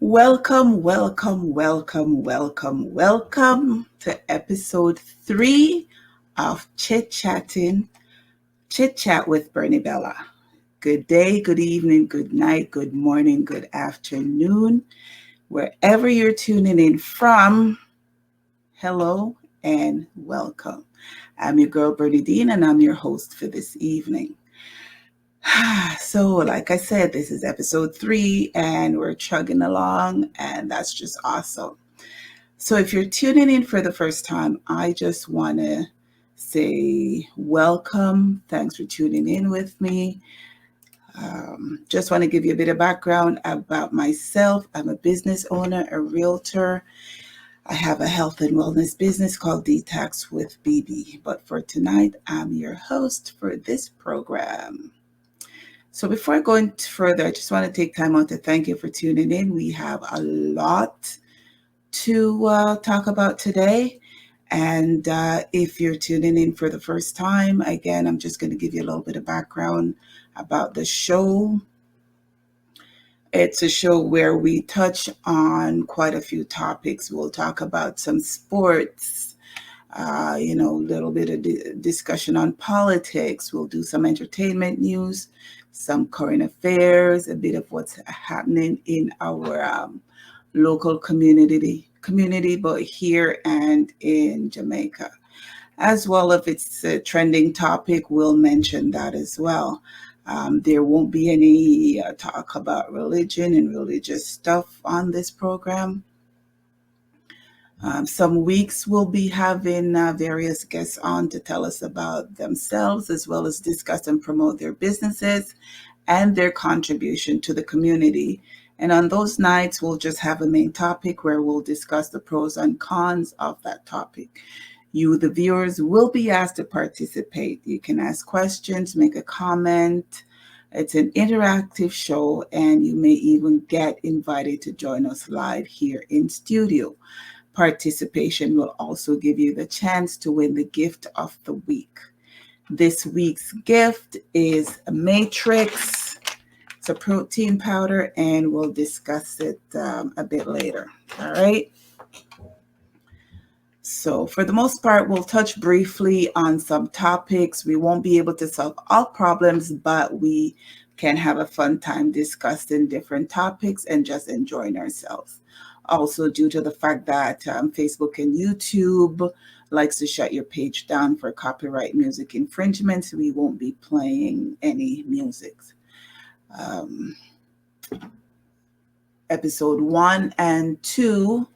Welcome, welcome, welcome, welcome, welcome to episode 3 of Chit Chat with Bernie Bella. Good day, good evening, good night, good morning, good afternoon, wherever you're tuning in from. Hello and welcome. I'm your girl Bernie Dean, and I'm your host for this evening. So, like I said, this is episode 3, and we're chugging along, and that's just awesome. So, if you're tuning in for the first time, I just want to say welcome. Thanks for tuning in with me. Just want to give you a bit of background about myself. I'm a business owner, a realtor. I have a health and wellness business called Detox with BB. But for tonight, I'm your host for this program. So before I go into further, I just want to take time out to thank you for tuning in. We have a lot to talk about today. And if you're tuning in for the first time, again, I'm just going to give you a little bit of background about the show. It's a show where we touch on quite a few topics. We'll talk about some sports, a little bit of discussion on politics. We'll do some entertainment news, some current affairs, a bit of what's happening in our local community, both here and in Jamaica. As well, if it's a trending topic, we'll mention that as well. There won't be any talk about religion and religious stuff on this program. Some weeks we'll be having various guests on to tell us about themselves, as well as discuss and promote their businesses and their contribution to the community. And on those nights, we'll just have a main topic where we'll discuss the pros and cons of that topic. You, the viewers, will be asked to participate. You can ask questions, make a comment. It's an interactive show, and you may even get invited to join us live here in studio. Participation will also give you the chance to win the gift of the week. This week's gift is a Matrix. It's a protein powder, and we'll discuss it a bit later. All right. So for the most part, we'll touch briefly on some topics. We won't be able to solve all problems, but we can have a fun time discussing different topics and just enjoying ourselves. Also, due to the fact that Facebook and YouTube likes to shut your page down for copyright music infringements, we won't be playing any music. Episode 1 and 2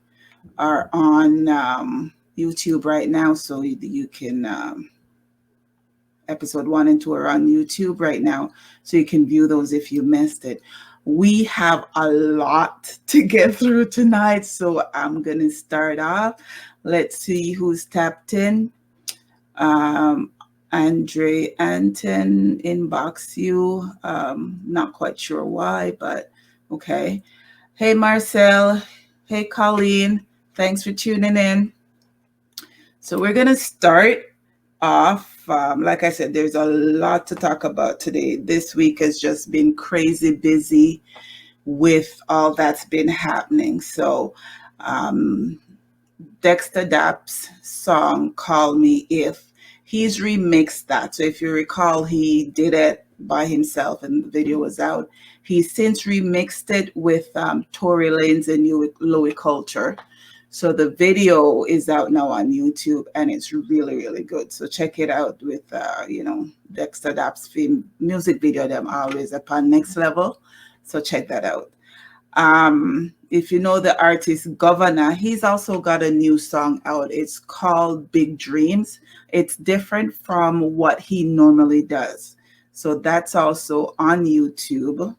are on YouTube right now, so you can episode 1 and 2 are on YouTube right now, so you can view those if you missed it. We have a lot to get through tonight, so I'm gonna start off. Let's see who's tapped in. Andre Anton inbox you. Not quite sure why, but okay. Hey Marcel. Hey Colleen. Thanks for tuning in. So we're gonna start off. Like I said, there's a lot to talk about today. This week has just been crazy busy with all that's been happening. So Dexter Dapp's song Call Me If, he's remixed that. So if you recall, he did it by himself and the video was out. He's since remixed it with Tory Lanez and Louis Culture. So the video is out now on YouTube, and it's really, really good. So check it out with, Dexter Dapp's music video. Them always upon next level. So check that out. If you know the artist Governor, he's also got a new song out. It's called Big Dreams. It's different from what he normally does. So that's also on YouTube.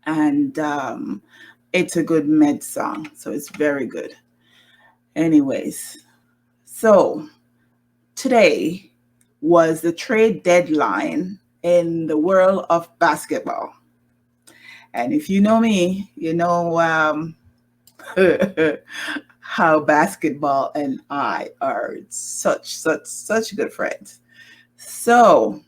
And it's a good med song. So it's very good. Anyways, so today was the trade deadline in the world of basketball. And if you know me, you know how basketball and I are such good friends. So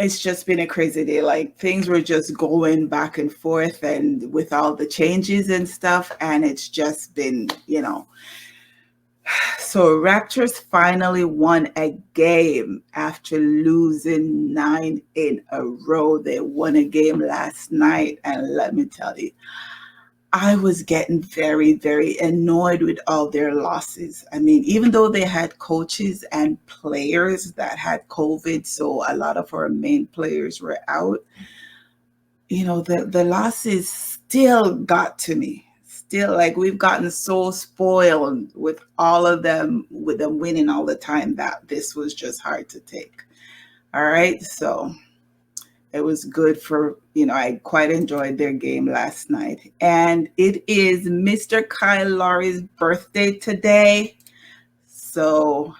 it's just been a crazy day. Like things were just going back and forth and with all the changes and stuff. And it's just been, So Raptors finally won a game after losing 9 in a row. They won a game last night. And let me tell you, I was getting very, very annoyed with all their losses. I mean, even though they had coaches and players that had COVID, so a lot of our main players were out, the losses still got to me. Still, like we've gotten so spoiled with all of them, with them winning all the time, that this was just hard to take. All right. So it was good for, I quite enjoyed their game last night. And it is Mr. Kyle Lowry's birthday today. So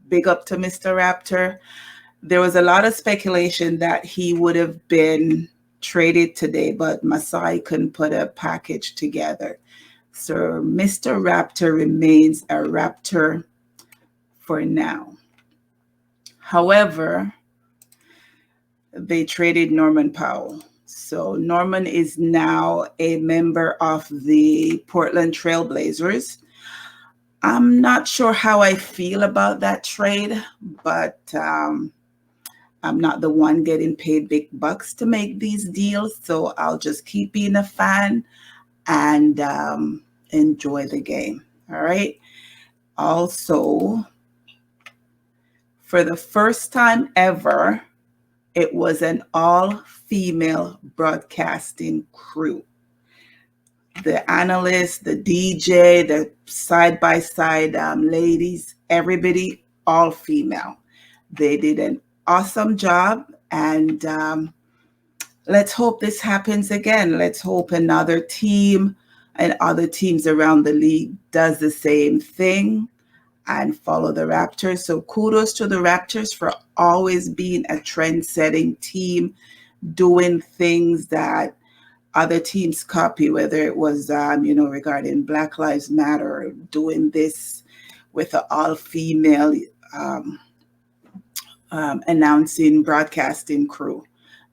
big up to Mr. Raptor. There was a lot of speculation that he would have been traded today, but Masai couldn't put a package together. So Mr. Raptor remains a Raptor for now. However, they traded Norman Powell. So Norman is now a member of the Portland Trail Blazers. I'm not sure how I feel about that trade, but I'm not the one getting paid big bucks to make these deals. So I'll just keep being a fan and enjoy the game. All right. Also, for the first time ever, it was an all-female broadcasting crew. The analyst, the DJ, the side-by-side ladies, everybody, all female. They did an awesome job, and let's hope this happens again. Let's hope another team and other teams around the league does the same thing and follow the Raptors. So kudos to the Raptors for always being a trend-setting team, doing things that other teams copy, whether it was, regarding Black Lives Matter, or doing this with an all-female announcing, broadcasting crew.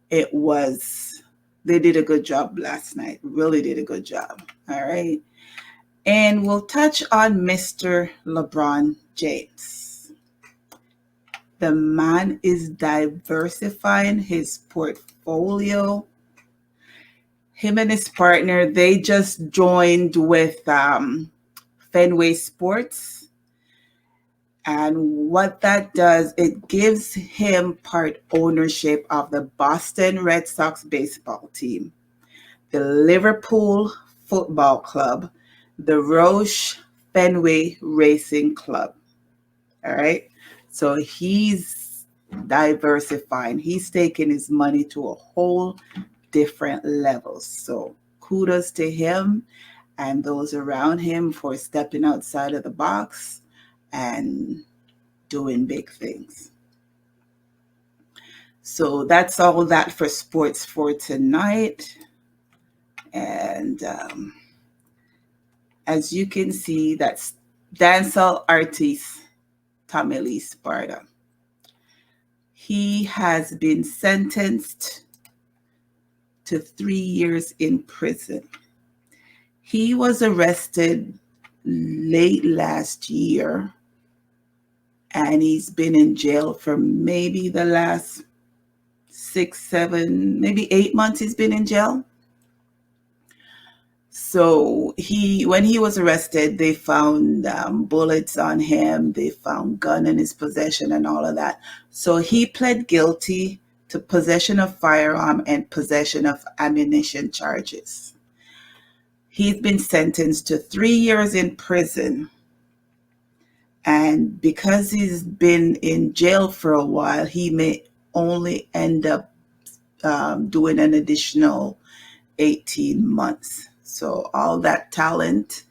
They did a good job last night, really did a good job. All right. And we'll touch on Mr. LeBron James. The man is diversifying his portfolio. Him and his partner, they just joined with Fenway Sports. And what that does, it gives him part ownership of the Boston Red Sox baseball team, the Liverpool Football Club, the Roush Fenway Racing Club. All right. So he's diversifying. He's taking his money to a whole different level. So kudos to him and those around him for stepping outside of the box and doing big things. So that's all that for sports for tonight. And as you can see, that's dancehall artist Tommy Lee Sparta. He has been sentenced to 3 years in prison. He was arrested late last year, and he's been in jail for maybe the last 6, 7, maybe 8 months he's been in jail. So when he was arrested, they found bullets on him. They found gun in his possession and all of that. So he pled guilty to possession of firearm and possession of ammunition charges. He's been sentenced to 3 years in prison. And because he's been in jail for a while, he may only end up doing an additional 18 months. So all that talent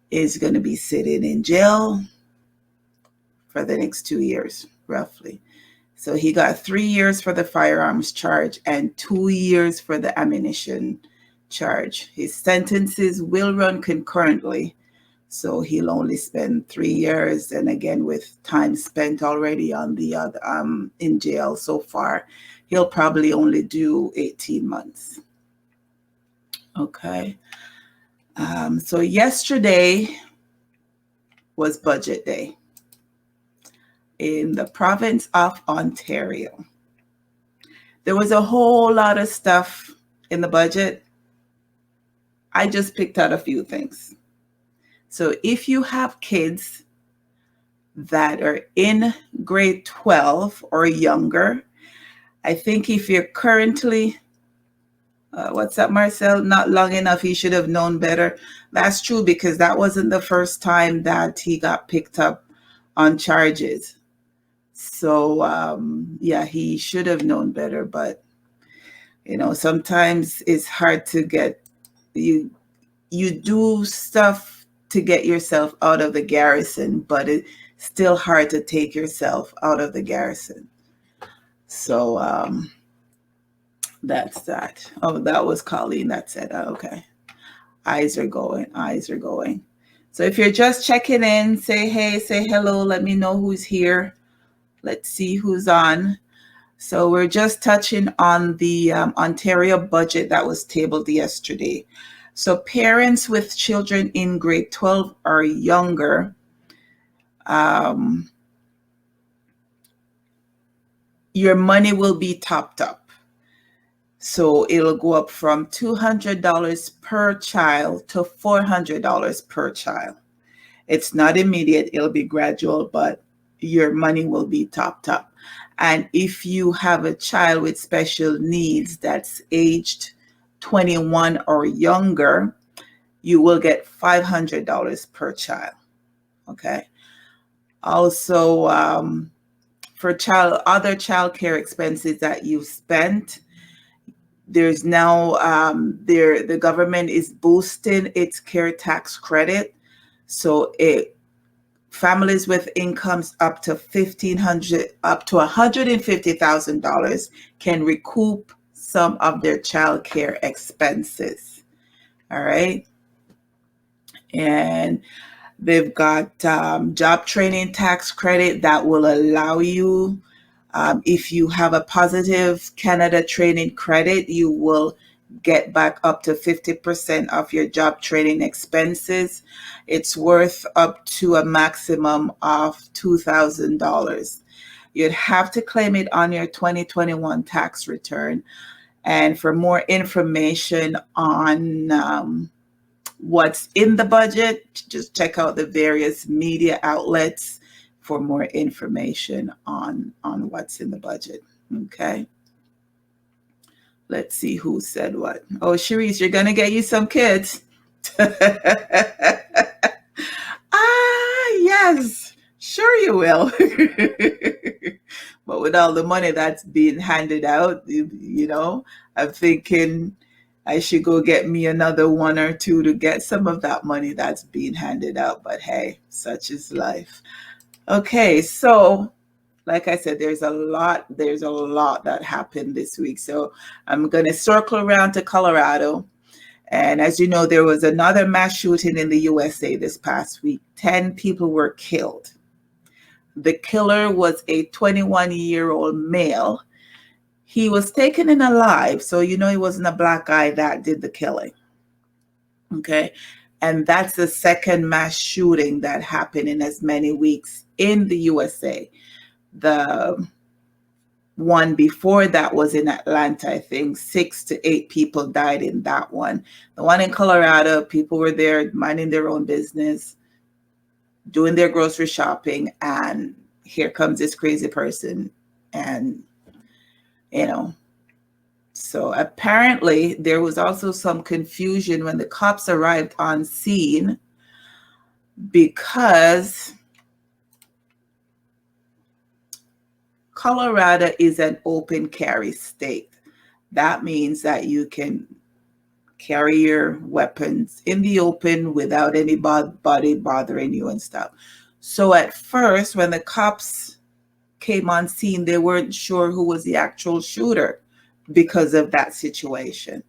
is going to be sitting in jail for the next 2 years, roughly. So he got 3 years for the firearms charge and 2 years for the ammunition charge. His sentences will run concurrently. So he'll only spend 3 years, and again with time spent already on the other in jail so far, he'll probably only do 18 months. Okay. So yesterday was budget day in the province of Ontario. There was a whole lot of stuff in the budget. I just picked out a few things. So if you have kids that are in grade 12 or younger, I think if you're currently, what's up, Marcel? Not long enough, he should have known better. That's true, because that wasn't the first time that he got picked up on charges. So, yeah, he should have known better. But, sometimes it's hard to get, you do stuff to get yourself out of the garrison, but it's still hard to take yourself out of the garrison. So, that's that. Oh, that was Colleen that said that. Okay. Eyes are going. So if you're just checking in, say hey, say hello. Let me know who's here. Let's see who's on. So we're just touching on the Ontario budget that was tabled yesterday. So parents with children in grade 12 or younger, your money will be topped up. So it'll go up from $200 per child to $400 per child. It's not immediate, it'll be gradual, but your money will be topped up. And if you have a child with special needs that's aged 21 or younger, you will get $500 per child. Okay. Also, for other child care expenses that you've spent, there's now the government is boosting its care tax credit. So families with incomes up to $150,000 can recoup some of their child care expenses. All right. And they've got job training tax credit that will allow you, if you have a positive Canada training credit, you will get back up to 50% of your job training expenses. It's worth up to a maximum of $2,000. You'd have to claim it on your 2021 tax return. And for more information on what's in the budget, just check out the various media outlets for more information on what's in the budget. Okay. Let's see who said what. Oh, Sharice, you're going to get you some kids. Yes, sure you will. But with all the money that's being handed out, I'm thinking I should go get me another one or two to get some of that money that's being handed out. But hey, such is life. Okay, so like I said, there's a lot that happened this week. So I'm going to circle around to Colorado. And as you know, there was another mass shooting in the USA this past week. 10 people were killed. The killer was a 21-year-old male. He was taken in alive, so he wasn't a black guy that did the killing. Okay. And that's the second mass shooting that happened in as many weeks in the USA. The one before that was in Atlanta. I think 6 to 8 people died in that one. The one in Colorado, people were there minding their own business, doing their grocery shopping, and here comes this crazy person. And, so apparently there was also some confusion when the cops arrived on scene, because Colorado is an open carry state. That means that you can carry your weapons in the open without anybody bothering you and stuff. So at first, when the cops came on scene, they weren't sure who was the actual shooter because of that situation.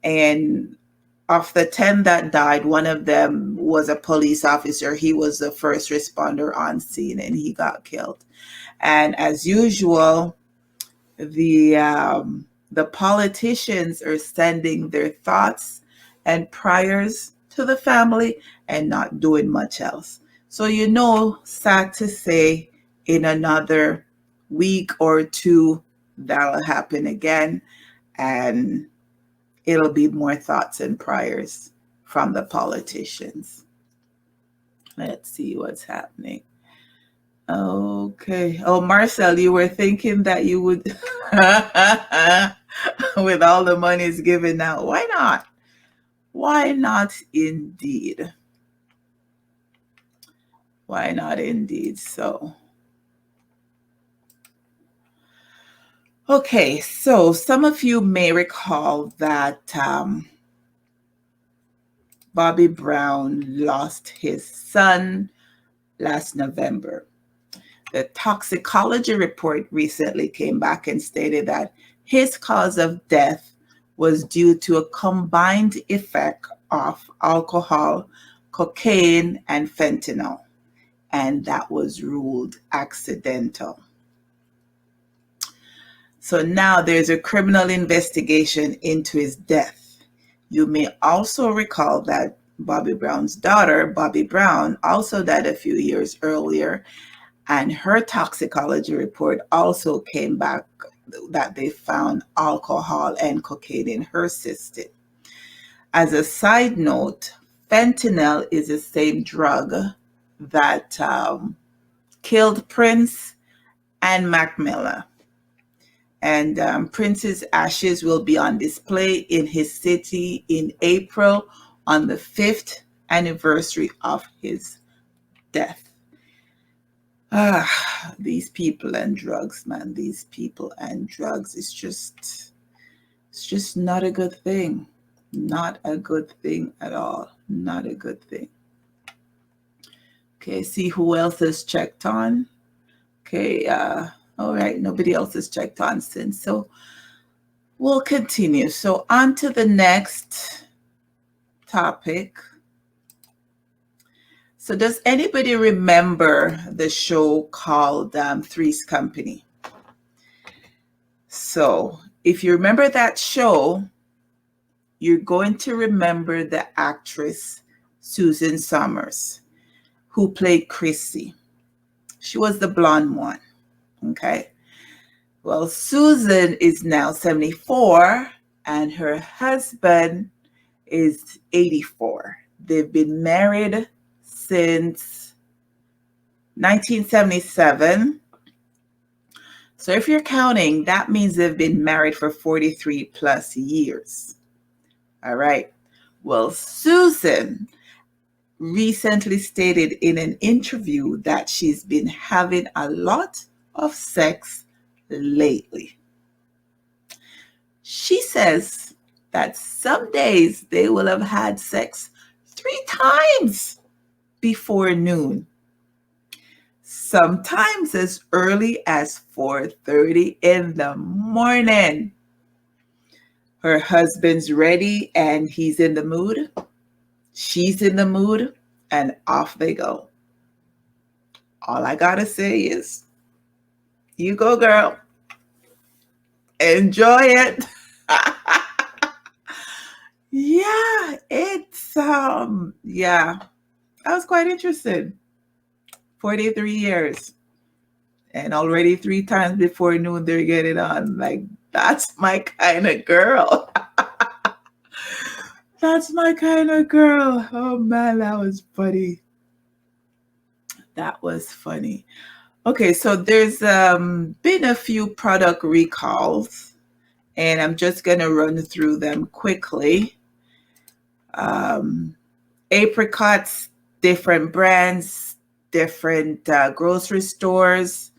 And of the 10 that died, one of them was a police officer. He was the first responder on scene and he got killed. And as usual, the politicians are sending their thoughts and prayers to the family and not doing much else. So, sad to say, in another week or two, that'll happen again. And it'll be more thoughts and prayers from the politicians. Let's see what's happening. Okay. Oh, Marcel, you were thinking that you would, with all the monies given out. Why not? Why not indeed? Why not indeed? So, okay. So some of you may recall that Bobby Brown lost his son last November. The toxicology report recently came back and stated that his cause of death was due to a combined effect of alcohol, cocaine, and fentanyl, and that was ruled accidental. So now there's a criminal investigation into his death. You may also recall that Bobby Brown's daughter, Bobby Brown, also died a few years earlier, and her toxicology report also came back that they found alcohol and cocaine in her system. As a side note, fentanyl is the same drug that killed Prince and Mac Miller. And Prince's ashes will be on display in his city in April on the 5th anniversary of his death. These people and drugs, man. These people and drugs. It's just not a good thing. Not a good thing at all. Not a good thing. Okay, see who else has checked on. Okay, all right, nobody else has checked on since. So we'll continue. So on to the next topic. So does anybody remember the show called Three's Company? So if you remember that show, you're going to remember the actress Susan Summers, who played Chrissy. She was the blonde one, okay? Well, Susan is now 74 and her husband is 84. They've been married since 1977. So if you're counting, that means they've been married for 43 plus years. All right. Well, Susan recently stated in an interview that she's been having a lot of sex lately. She says that some days they will have had sex 3 times before noon, sometimes as early as 4:30 in the morning. Her husband's ready and he's in the mood. She's in the mood and off they go. All I gotta say is, you go, girl. Enjoy it. Yeah, it's that was quite interesting. 43 years. And already 3 times before noon they're getting on. Like, that's my kind of girl. That's my kind of girl. Oh man, that was funny. That was funny. Okay, so there's been a few product recalls, and I'm just going to run through them quickly. Apricots, different brands, different grocery stores.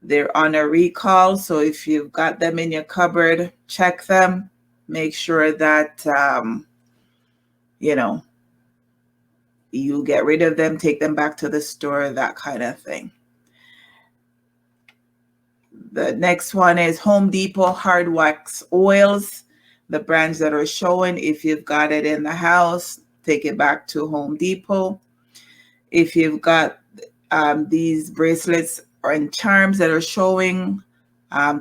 They're on a recall, so if you've got them in your cupboard, check them. Make sure that, you get rid of them, take them back to the store, that kind of thing. The next one is Home Depot hard wax oils. the brands that are showing. If you've got it in the house, take it back to Home Depot. If you've got these bracelets and charms that are showing,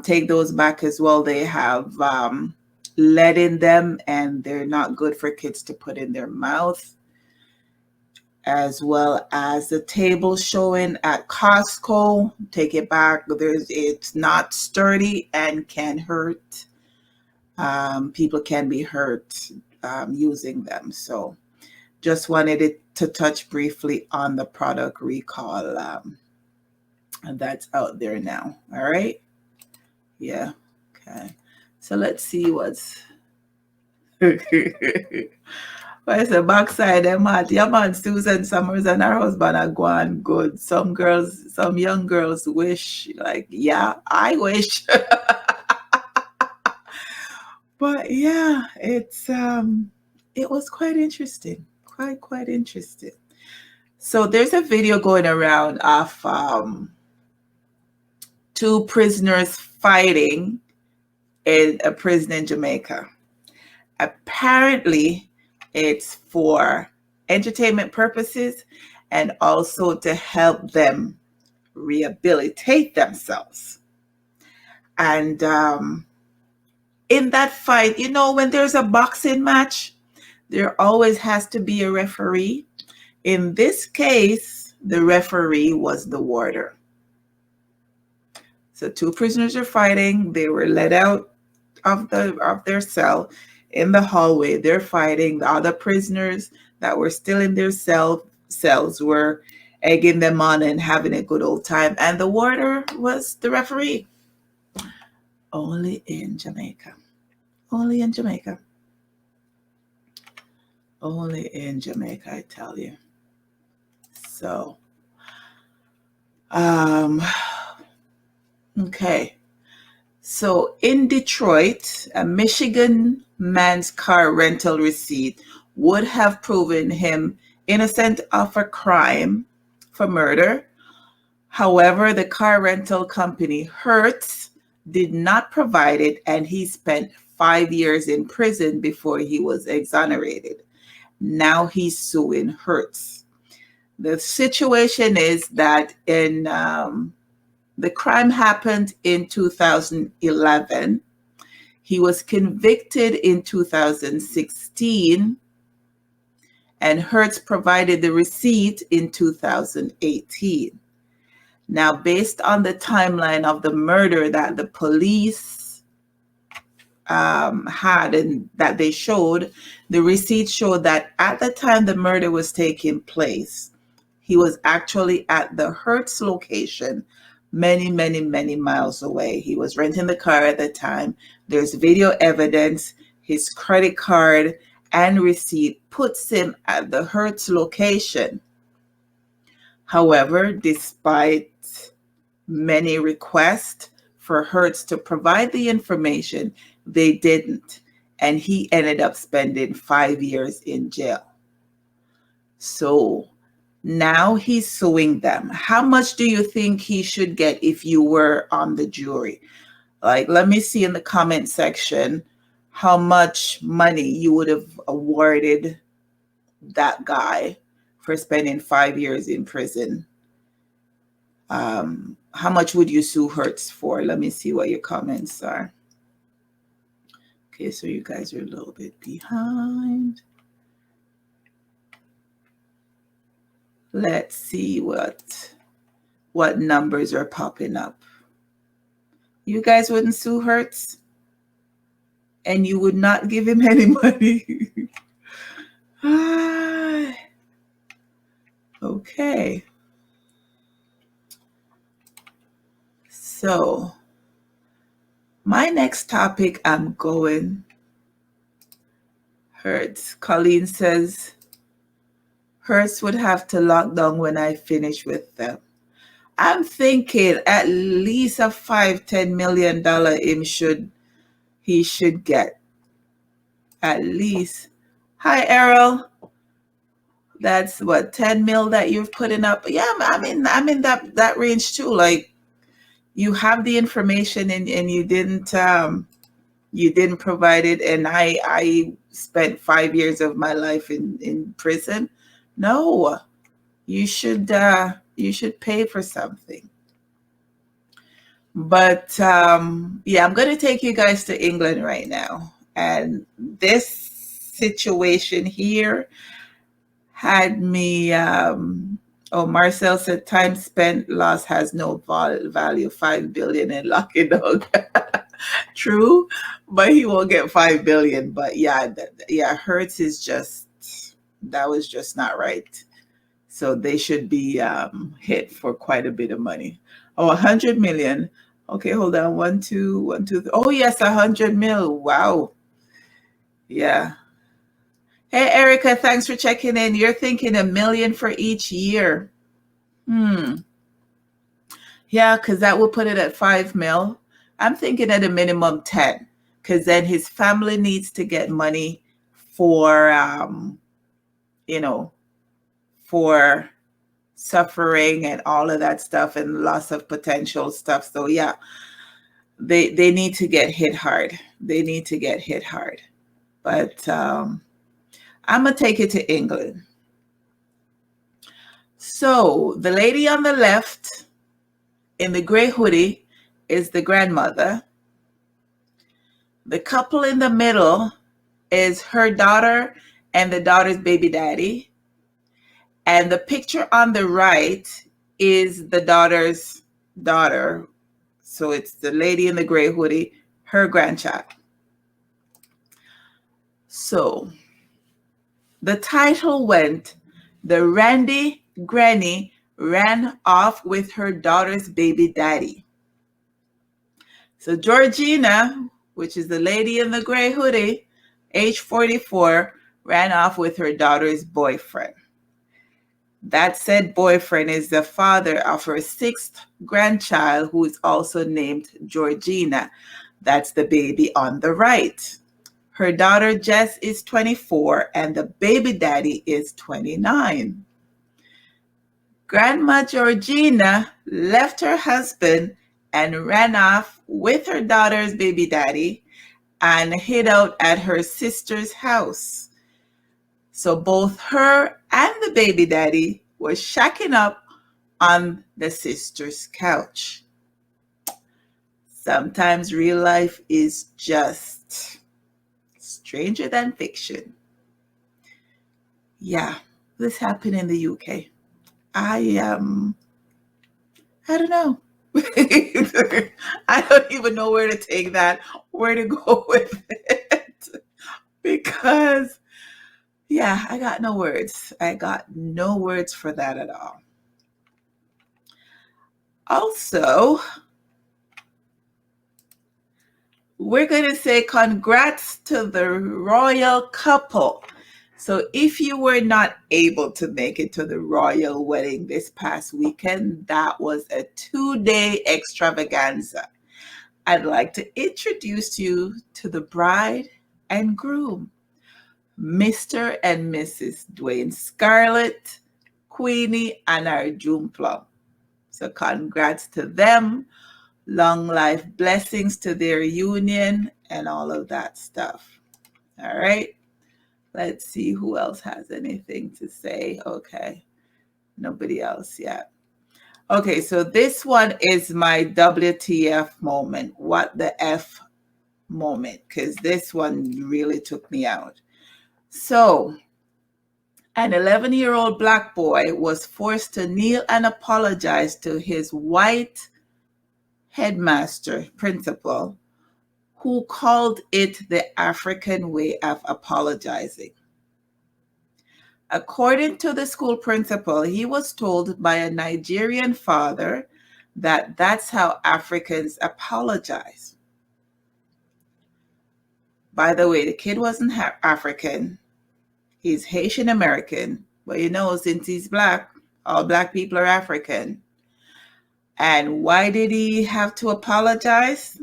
take those back as well. They have lead in them, and they're not good for kids to put in their mouth. As well as the table showing at Costco, take it back. It's not sturdy and can hurt. People can be hurt using them. So just wanted it to touch briefly on the product recall that's out there now. All right. Yeah. Okay. So let's see what's. Why is the backside? Yeah, man, Susan Summers and her husband are going good. Some young girls wish, like, yeah, I wish. But yeah, it was quite interesting. Quite interesting. So there's a video going around of two prisoners fighting in a prison in Jamaica. Apparently, it's for entertainment purposes and also to help them rehabilitate themselves. And in that fight, when there's a boxing match, there always has to be a referee. In this case, the referee was the warder. So two prisoners are fighting. They were let out of their cell. In the hallway, they're fighting. The other prisoners that were still in their cells were egging them on and having a good old time. And the warder was the referee. Only in Jamaica. Only in Jamaica. Only in Jamaica, I tell you. So, okay. So in Detroit, a Michigan man's car rental receipt would have proven him innocent of a crime for murder. However, the car rental company, Hertz, did not provide it, and he spent 5 years in prison before he was exonerated. Now he's suing Hertz. The situation is that the crime happened in 2011. He was convicted in 2016, and Hertz provided the receipt in 2018. Now, based on the timeline of the murder that the police had and that they showed, the receipt showed that at the time the murder was taking place, he was actually at the Hertz location many, many, many miles away. He was renting the car at the time. There's video evidence. His credit card and receipt puts him at the Hertz location. However, despite many requests for Hertz to provide the information, they didn't. And he ended up spending 5 years in jail. So now he's suing them. How much do you think he should get if you were on the jury? Like, let me see in the comment section how much money you would have awarded that guy for spending 5 years in prison. How much would you sue Hertz for? Let me see what your comments are. Okay, so you guys are a little bit behind. Let's see what numbers are popping up. You guys wouldn't sue Hertz? And you would not give him any money? Okay. So, my next topic, I'm going Hertz. Colleen says, Hertz would have to lock down when I finish with them. I'm thinking at least a $5-10 million he should get. At least. Hi, Errol. That's what, 10 mil that you're putting up. Yeah, I'm in that range too. Like, you have the information and you didn't You didn't provide it, and I spent 5 years of my life in prison. No, you should pay for something. But yeah, I'm going to take you guys to England right now. And this situation here had me, oh, Marcel said, time spent lost has no value, 5 billion in Lucky Dog. True, but he won't get 5 billion. But yeah, yeah, Hertz is just, that was just not right. So they should be hit for quite a bit of money. Oh, 100 million. Okay, hold on. 1, 2, 1, 2. Oh, yes, 100 mil. Wow. Yeah. Hey, Erica, thanks for checking in. You're thinking $1 million for each year. Yeah, because that will put it at 5 mil. I'm thinking at a minimum 10, because then his family needs to get money for, you know, for suffering and all of that stuff and loss of potential stuff. So yeah, they need to get hit hard. They need to get hit hard. But I'm gonna take it to England. So the lady on the left in the gray hoodie is the grandmother. The couple in the middle is her daughter and the daughter's baby daddy. And the picture on the right is the daughter's daughter. So it's the lady in the gray hoodie, her grandchild. So the title went, The Randy Granny Ran Off with Her Daughter's Baby Daddy. So Georgina, which is the lady in the gray hoodie, age 44, ran off with her daughter's boyfriend. That said boyfriend is the father of her 6th grandchild, who is also named Georgina. That's the baby on the right. Her daughter Jess is 24 and the baby daddy is 29. Grandma Georgina left her husband and ran off with her daughter's baby daddy and hid out at her sister's house. So both her and the baby daddy were shacking up on the sister's couch. Sometimes real life is just stranger than fiction. Yeah, this happened in the UK. I don't know. I don't even know where to take that, where to go with it. Because, yeah, I got no words. I got no words for that at all. Also, we're going to say congrats to the royal couple. So if you were not able to make it to the royal wedding this past weekend, that was a 2-day extravaganza. I'd like to introduce you to the bride and groom, Mr. and Mrs. Dwayne Scarlett, Queenie, and our June Plum. So congrats to them. Long life blessings to their union and all of that stuff. All right. Let's see who else has anything to say. Okay. Nobody else yet. Okay, so this one is my WTF moment. What the F moment, because this one really took me out. So, an 11-year-old black boy was forced to kneel and apologize to his white headmaster, principal, who called it the African way of apologizing. According to the school principal, he was told by a Nigerian father that that's how Africans apologize. By the way, the kid wasn't African. He's Haitian American. But you know, since he's black, all black people are African. And why did he have to apologize?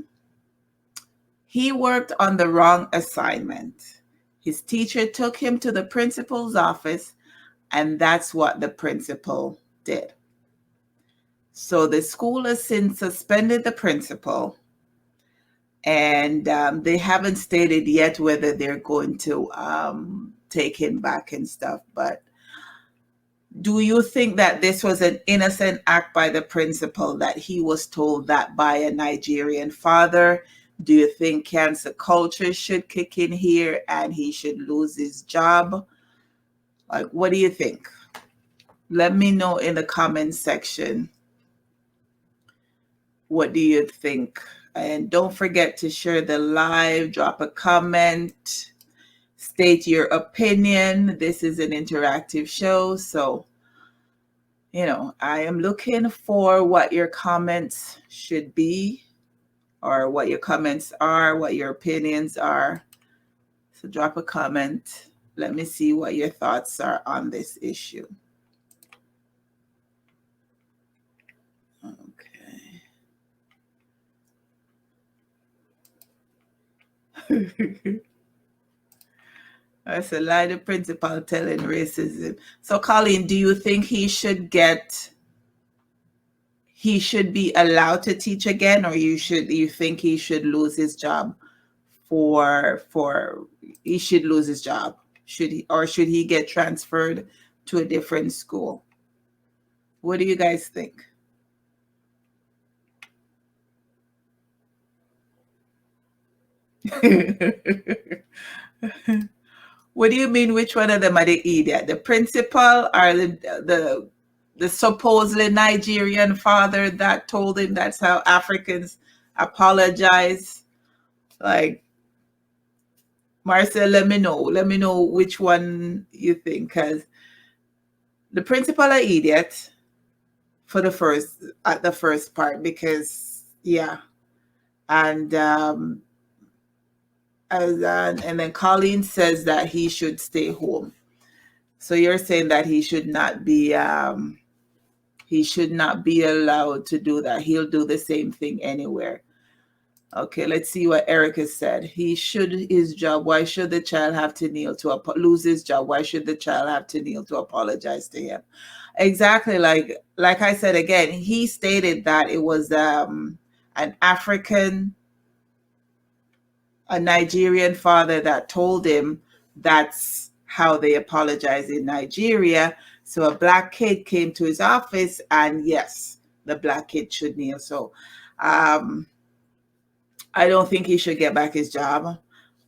He worked on the wrong assignment. His teacher took him to the principal's office, and that's what the principal did. So the school has since suspended the principal, And they haven't stated yet whether they're going to take him back and stuff. But do you think that this was an innocent act by the principal, that he was told that by a Nigerian father? Do you think cancel culture should kick in here and he should lose his job? Like, what do you think? Let me know in the comment section. What do you think? And don't forget to share the live, drop a comment, state your opinion. This is an interactive show, so I am looking for what your comments should be, or what your comments are, what your opinions are. So drop a comment. Let me see what your thoughts are on this issue. Okay. That's a lie, the principal telling racism. So Colleen, do you think he should be allowed to teach again, or you think he should lose his job he should lose his job? Should he get transferred to a different school? What do you guys think? What do you mean? Which one of them are the idiot? The principal, or the supposedly Nigerian father that told him that's how Africans apologize? Like, Marcel, let me know which one you think, because the principal are idiot for the first part, because and and then Colleen says that he should stay home. So you're saying that he should not be allowed to do that. He'll do the same thing anywhere. Okay, let's see what Erica said. He should his job. Why should the child have to kneel to lose his job? Why should the child have to kneel to apologize to him? Exactly. Like I said again, he stated that it was an a Nigerian father that told him that's how they apologize in Nigeria. So a black kid came to his office, and yes, the black kid should kneel. So I don't think he should get back his job.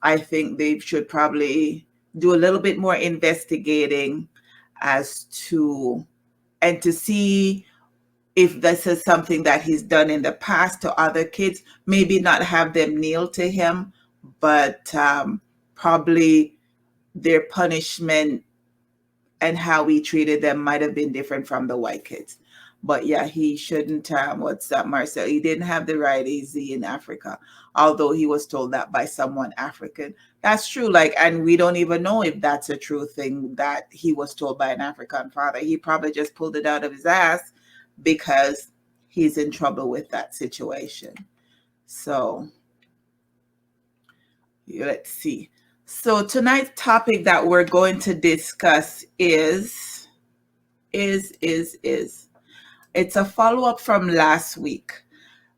I think they should probably do a little bit more investigating to see if this is something that he's done in the past to other kids. Maybe not have them kneel to him, but probably their punishment and how he treated them might have been different from the white kids. But yeah, he shouldn't. What's that, Marcel? He didn't have the right AZ in Africa, although he was told that by someone African. That's true. And we don't even know if that's a true thing, that he was told by an African father. He probably just pulled it out of his ass because he's in trouble with that situation. So let's see. So tonight's topic that we're going to discuss is it's a follow-up from last week.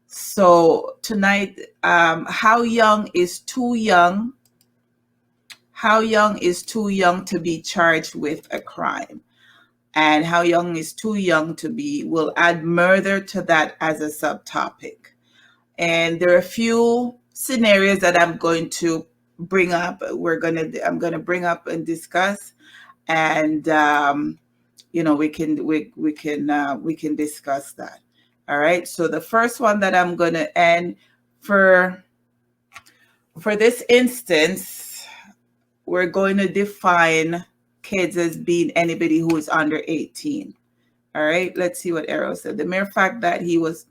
So tonight, how young is too young? How young is too young to be charged with a crime? And how young is too young to be? We'll add murder to that as a subtopic. And there are a few scenarios that I'm going to bring up. I'm going to bring up and discuss, and we can discuss that. All right. So the first one that I'm going to end for this instance, we're going to define kids as being anybody who is under 18. All right. Let's see what Arrow said. The mere fact that he was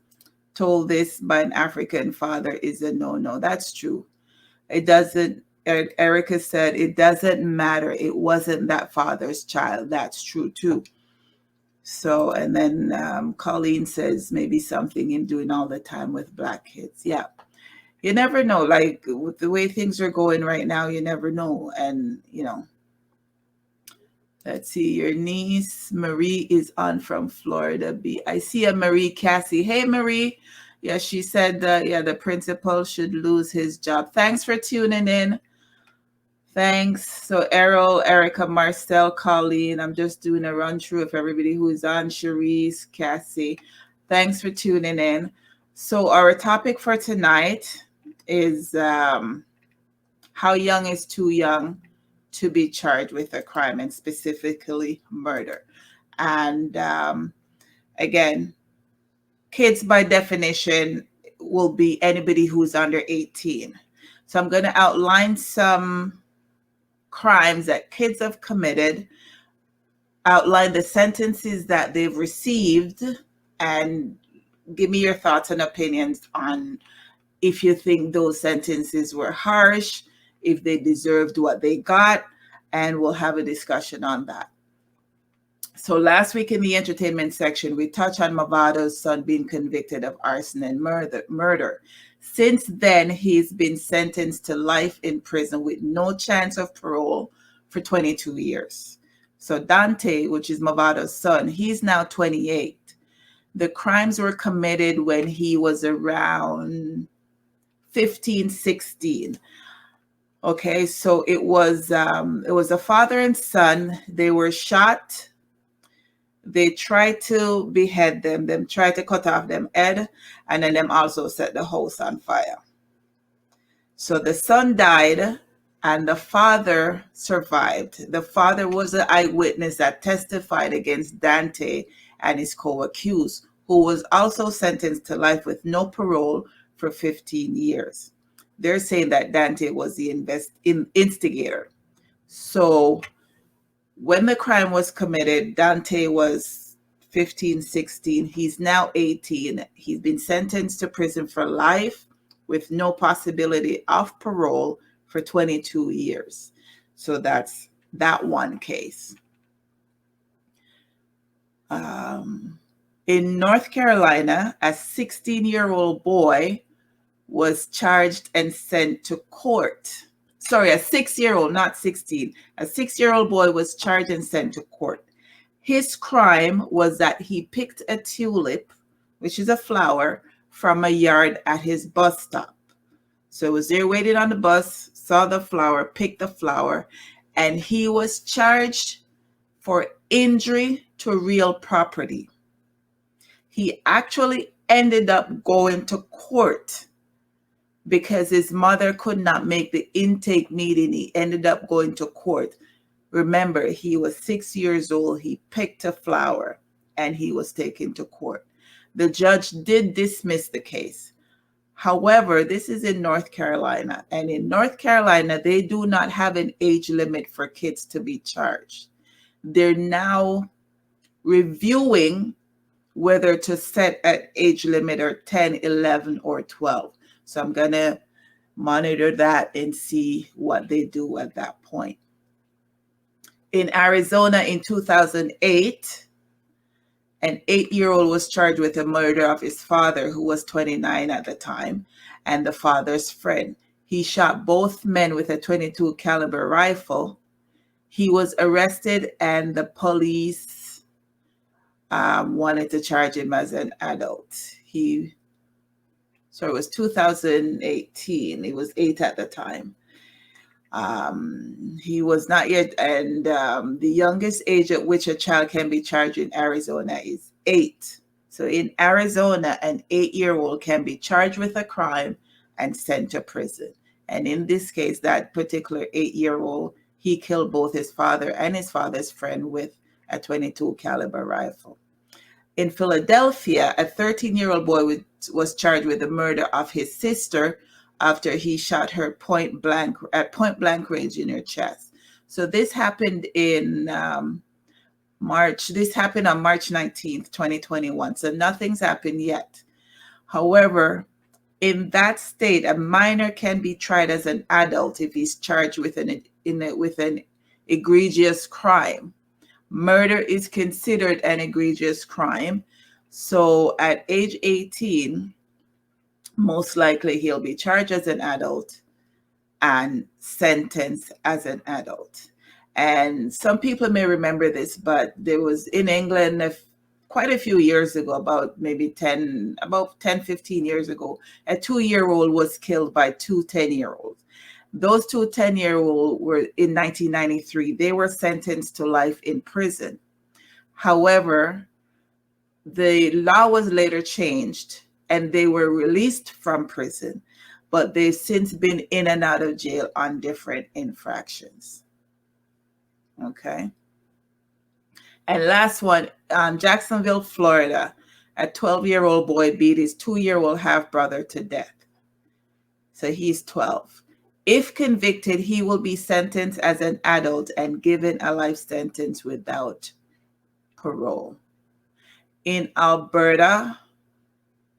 told this by an African father is a no. That's true. It doesn't. Erica said it doesn't matter. It wasn't that father's child. That's true too. So, and then Colleen says maybe something in doing all the time with black kids. Yeah. You never know. Like, with the way things are going right now, you never know. And, let's see. Your niece, Marie, is on from Florida. I see a Marie Cassie. Hey, Marie. Yeah, she said that, yeah, the principal should lose his job. Thanks for tuning in. Thanks. So Errol, Erica, Marcel, Colleen, I'm just doing a run through of everybody who is on. Cherise, Cassie, thanks for tuning in. So our topic for tonight is how young is too young to be charged with a crime, and specifically murder. And again, kids by definition will be anybody who's under 18. So I'm going to outline some crimes that kids have committed, outline the sentences that they've received, and give me your thoughts and opinions on if you think those sentences were harsh, if they deserved what they got, and we'll have a discussion on that. So last week in the entertainment section, we touched on Mavado's son being convicted of arson and murder. Since then, he's been sentenced to life in prison with no chance of parole for 22 years. So Dante, which is Mavado's son, he's now 28. The crimes were committed when he was around 15, 16. Okay, so it was a father and son. They were shot. They tried to behead them tried to cut off them head, and then them also set the house on fire. So the son died and the father survived. The father was an eyewitness that testified against Dante and his co-accused, who was also sentenced to life with no parole for 15 years. They're saying that Dante was the instigator. So when the crime was committed, Dante was 15, 16. He's now 18. He's been sentenced to prison for life with no possibility of parole for 22 years. So that's that one case. In North Carolina, a 16-year-old boy was charged and sent to court. Sorry, a 6-year-old, not 16. A 6-year-old boy was charged and sent to court. His crime was that he picked a tulip, which is a flower, from a yard at his bus stop. So he was there waiting on the bus, saw the flower, picked the flower, and he was charged for injury to real property. He actually ended up going to court because his mother could not make the intake meeting. He ended up going to court. Remember, he was 6 years old. He picked a flower and he was taken to court. The judge did dismiss the case. However, this is in North Carolina, and in North Carolina, they do not have an age limit for kids to be charged. They're now reviewing whether to set an age limit or 10, 11, or 12. So I'm going to monitor that and see what they do at that point. In Arizona in 2008, an 8-year-old was charged with the murder of his father, who was 29 at the time, and the father's friend. He shot both men with a .22 caliber rifle. He was arrested, and the police wanted to charge him as an adult. It was 2018. He was 8 at the time. He was not yet, and the youngest age at which a child can be charged in Arizona is 8. So in Arizona, an 8-year-old can be charged with a crime and sent to prison. And in this case, that particular 8-year-old, he killed both his father and his father's friend with a .22 caliber rifle. In Philadelphia, a 13-year-old boy was charged with the murder of his sister after he shot her at point blank range in her chest. So this happened in March. This happened on March 19th, 2021. So nothing's happened yet. However, in that state, a minor can be tried as an adult if he's charged with an egregious crime. Murder is considered an egregious crime. So at age 18, most likely he'll be charged as an adult and sentenced as an adult. And some people may remember this, but there was in England quite a few years ago, about 15 years ago, a 2-year-old was killed by two 10-year-olds. Those two 10-year-olds were in 1993. They were sentenced to life in prison. However, the law was later changed and they were released from prison, but they've since been in and out of jail on different infractions. Okay. And last one, Jacksonville, Florida, a 12-year-old boy beat his 2-year-old half-brother to death. So he's 12. If convicted, he will be sentenced as an adult and given a life sentence without parole. In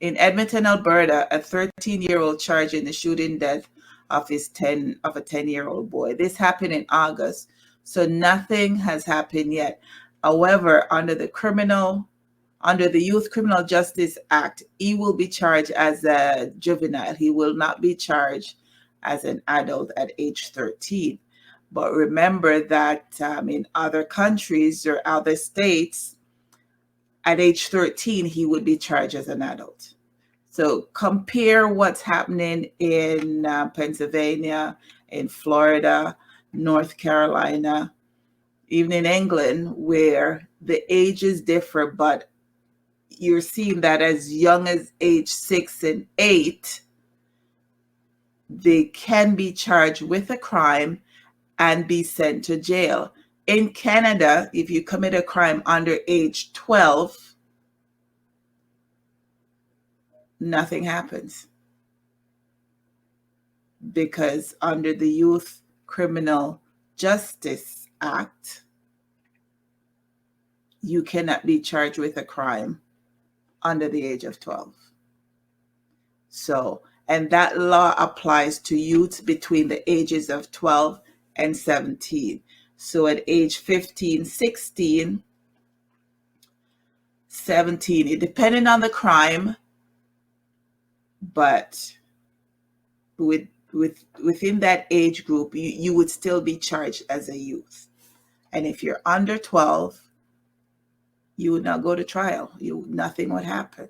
Edmonton, Alberta, a 13-year-old charged in the shooting death of a 10-year-old boy. This happened in August, so nothing has happened yet. However, under the Youth Criminal Justice Act, he will be charged as a juvenile. He will not be charged as an adult at age 13. But remember that in other countries or other states, at age 13, he would be charged as an adult. So compare what's happening in Pennsylvania, in Florida, North Carolina, even in England, where the ages differ, but you're seeing that as young as age 6 and 8, they can be charged with a crime and be sent to jail. In Canada, if you commit a crime under age 12, nothing happens. Because under the Youth Criminal Justice Act, you cannot be charged with a crime under the age of 12. So, and that law applies to youth between the ages of 12 and 17. So at age 15, 16, 17, depending on the crime, but within that age group, you would still be charged as a youth. And if you're under 12, you would not go to trial. Nothing would happen.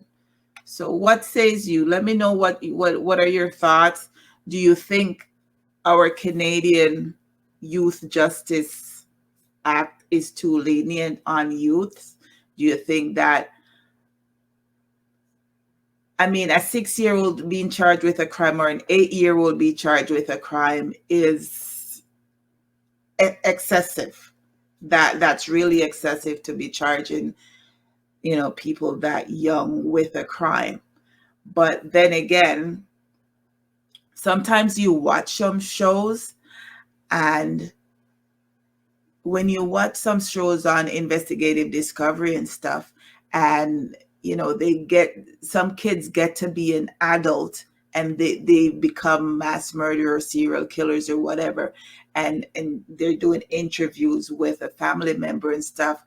So what says you? Let me know what are your thoughts. Do you think our Canadian Youth Justice Act is too lenient on youths? Do you think that, a 6-year-old being charged with a crime or an 8-year-old being charged with a crime is excessive? That's really excessive to be charging, people that young with a crime. But then again, sometimes you watch some shows, and when you watch some shows on investigative discovery and stuff, and some kids get to be an adult and they become mass murderers, serial killers or whatever, and they're doing interviews with a family member and stuff.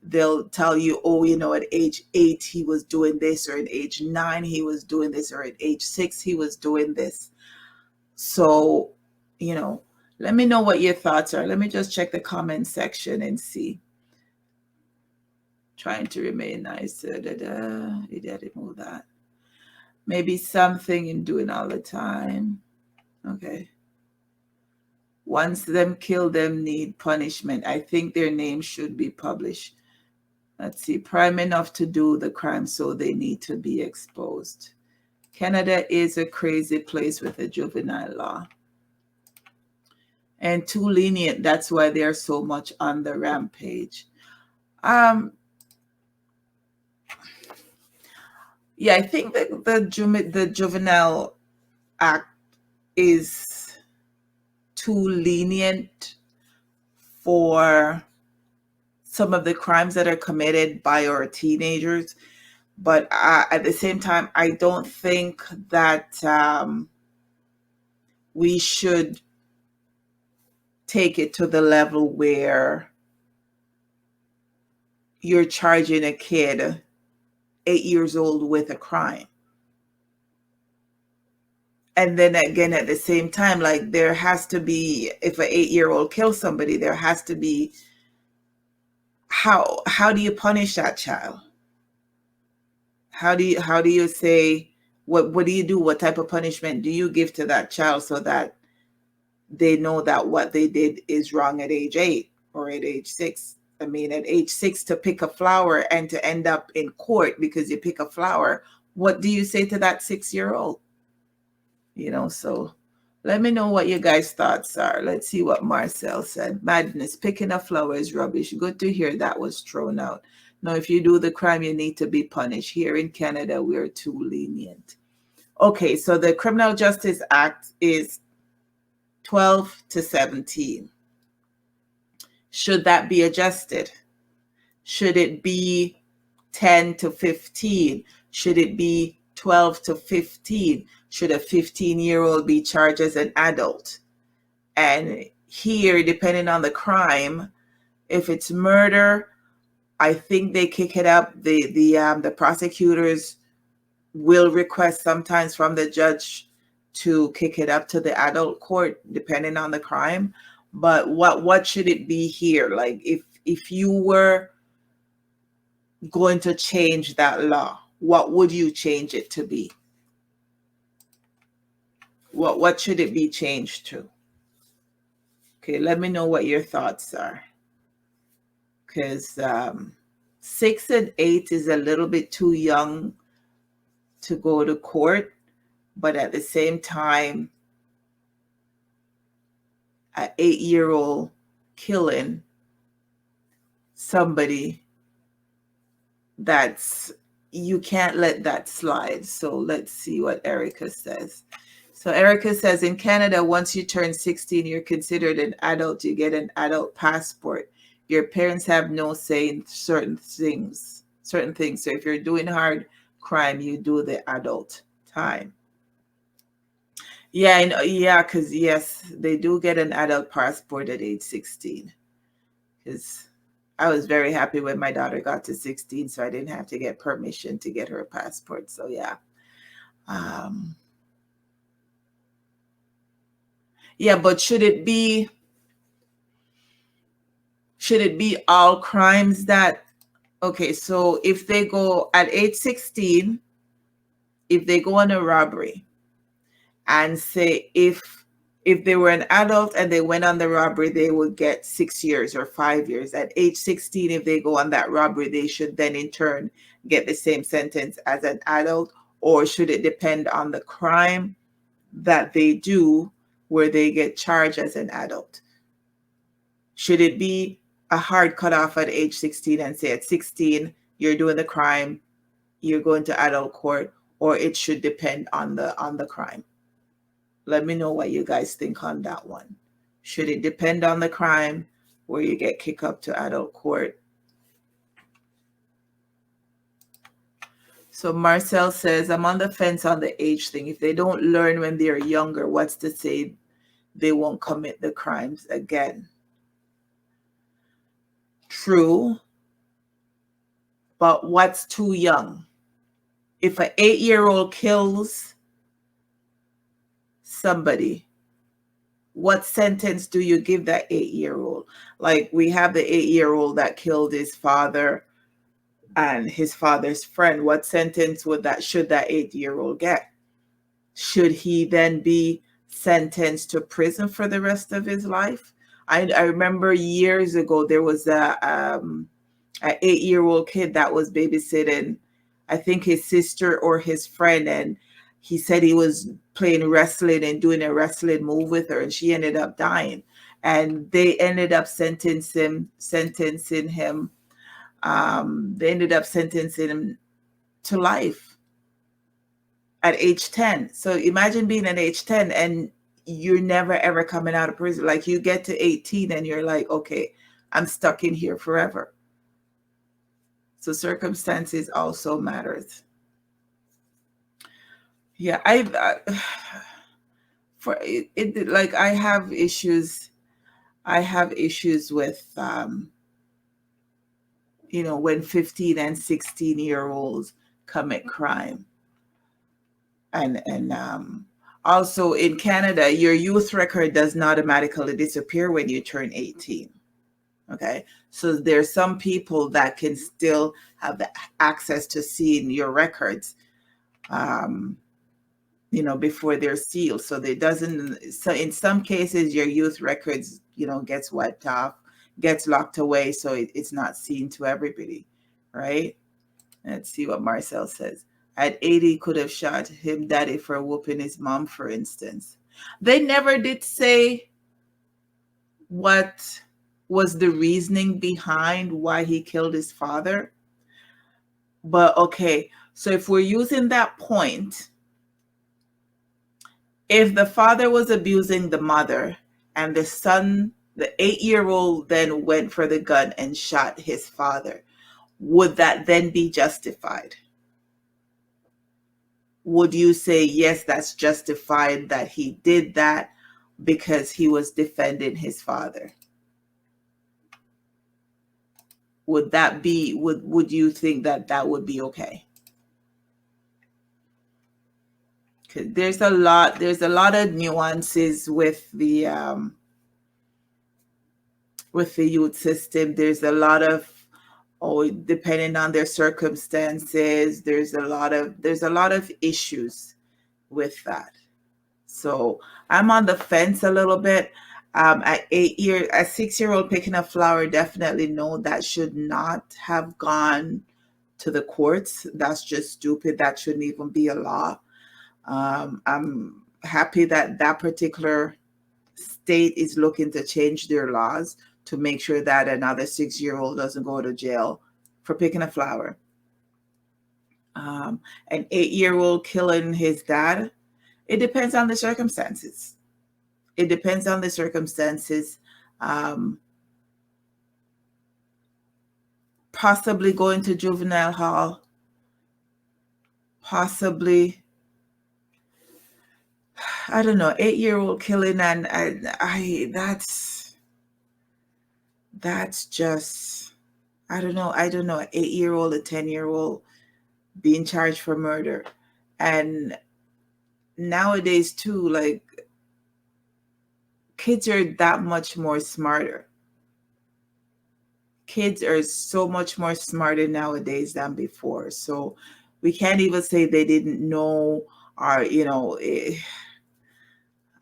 They'll tell you, at age 8 he was doing this, or at age 9 he was doing this, or at age 6 he was doing this. So, let me know what your thoughts are. Let me just check the comment section and see. Trying to remain nice. He didn't move that. Maybe something in doing all the time. Okay. Once them kill them need punishment. I think their name should be published. Let's see. Prime enough to do the crime, so they need to be exposed. Canada is a crazy place with a juvenile law. And too lenient. That's why they're so much on the rampage. Yeah, I think that the Juvenile Act is too lenient for some of the crimes that are committed by our teenagers. But at the same time, I don't think that we should take it to the level where you're charging a kid 8 years old with a crime. And then again, at the same time, like, there has to be, if an 8-year-old kills somebody, there has to be, how do you punish that child? how do you say, what do you do? What type of punishment do you give to that child so that they know that what they did is wrong at age 8 or at age 6? I mean, at age 6 to pick a flower and to end up in court because you pick a flower, what do you say to that 6-year-old? So let me know what your guys' thoughts are. Let's see what Marcel said. Madness, picking a flower is rubbish. Good to hear that was thrown out. Now, if you do the crime, you need to be punished. Here in Canada, we're too lenient. Okay, so the Criminal Justice Act is 12 to 17. Should that be adjusted? Should it be 10 to 15? Should it be 12 to 15? Should a 15-year-old be charged as an adult? And here, depending on the crime, if it's murder, I think they kick it up. The prosecutors will request sometimes from the judge to kick it up to the adult court, depending on the crime. But what should it be here? Like if you were going to change that law, what would you change it to be? What should it be changed to? Okay, let me know what your thoughts are. Because 6 and 8 is a little bit too young to go to court, but at the same time, an 8-year-old killing somebody, you can't let that slide. So let's see what Erica says. So Erica says, in Canada, once you turn 16, you're considered an adult. You get an adult passport. Your parents have no say in certain things. So if you're doing hard crime, you do the adult time. Yeah, I know. Yeah, because yes, they do get an adult passport at age 16. Because I was very happy when my daughter got to 16, so I didn't have to get permission to get her a passport. So yeah. Yeah, but should it be all crimes that, okay, so if they go at age 16, if they go on a robbery, and say if they were an adult and they went on the robbery, they would get 6 years or 5 years. At age 16, if they go on that robbery, they should then in turn get the same sentence as an adult? Or should it depend on the crime that they do where they get charged as an adult? Should it be a hard cutoff at age 16 and say at 16, you're doing the crime, you're going to adult court, or it should depend on the crime? Let me know what you guys think on that one. Should it depend on the crime where you get kicked up to adult court? So Marcel says, I'm on the fence on the age thing. If they don't learn when they're younger, what's to say they won't commit the crimes again? True. But what's too young? If an 8-year-old kills somebody, what sentence do you give that 8-year-old? Like we have the 8-year-old that killed his father and his father's friend. What sentence should that 8-year-old get? Should he then be sentenced to prison for the rest of his life? I remember years ago there was a 8-year-old kid that was babysitting, I think his sister or his friend, and he said he was playing wrestling and doing a wrestling move with her, and she ended up dying. And they ended up sentencing him. They ended up sentencing him to life at age 10. So imagine being at age 10 and you're never ever coming out of prison. Like you get to 18 and you're like, okay, I'm stuck in here forever. So circumstances also matters. Yeah, I have issues. I have issues with when 15 and 16-year-olds commit crime. And also in Canada, your youth record does not automatically disappear when you turn 18. Okay. So there's some people that can still have the access to seeing your records, before they're sealed. So so in some cases, your youth records, gets wiped off, gets locked away. So it's not seen to everybody. Right. Let's see what Marcel says. At 80, could have shot him daddy for whooping his mom, for instance. They never did say what was the reasoning behind why he killed his father. But okay, so if we're using that point, if the father was abusing the mother and the son, the 8-year-old, then went for the gun and shot his father, would that then be justified? Would you say, yes, that's justified that he did that because he was defending his father? Would that be, would you think that that would be okay? Because there's a lot of nuances with the youth system. There's a lot of, depending on their circumstances, there's a lot of issues with that. So I'm on the fence a little bit. At 8 years, a 6-year-old picking a flower, definitely no, that should not have gone to the courts. That's just stupid. That shouldn't even be a law. I'm happy that that particular state is looking to change their laws to make sure that another 6-year-old doesn't go to jail for picking a flower. An 8-year-old killing his dad, it depends on the circumstances. It depends on the circumstances. Possibly going to juvenile hall. Possibly, I don't know, 8-year-old killing, and that's just, I don't know, an 8-year-old, a 10-year-old being charged for murder. And nowadays too, like, kids are that much more smarter. Kids are so much more smarter nowadays than before. So we can't even say they didn't know, or,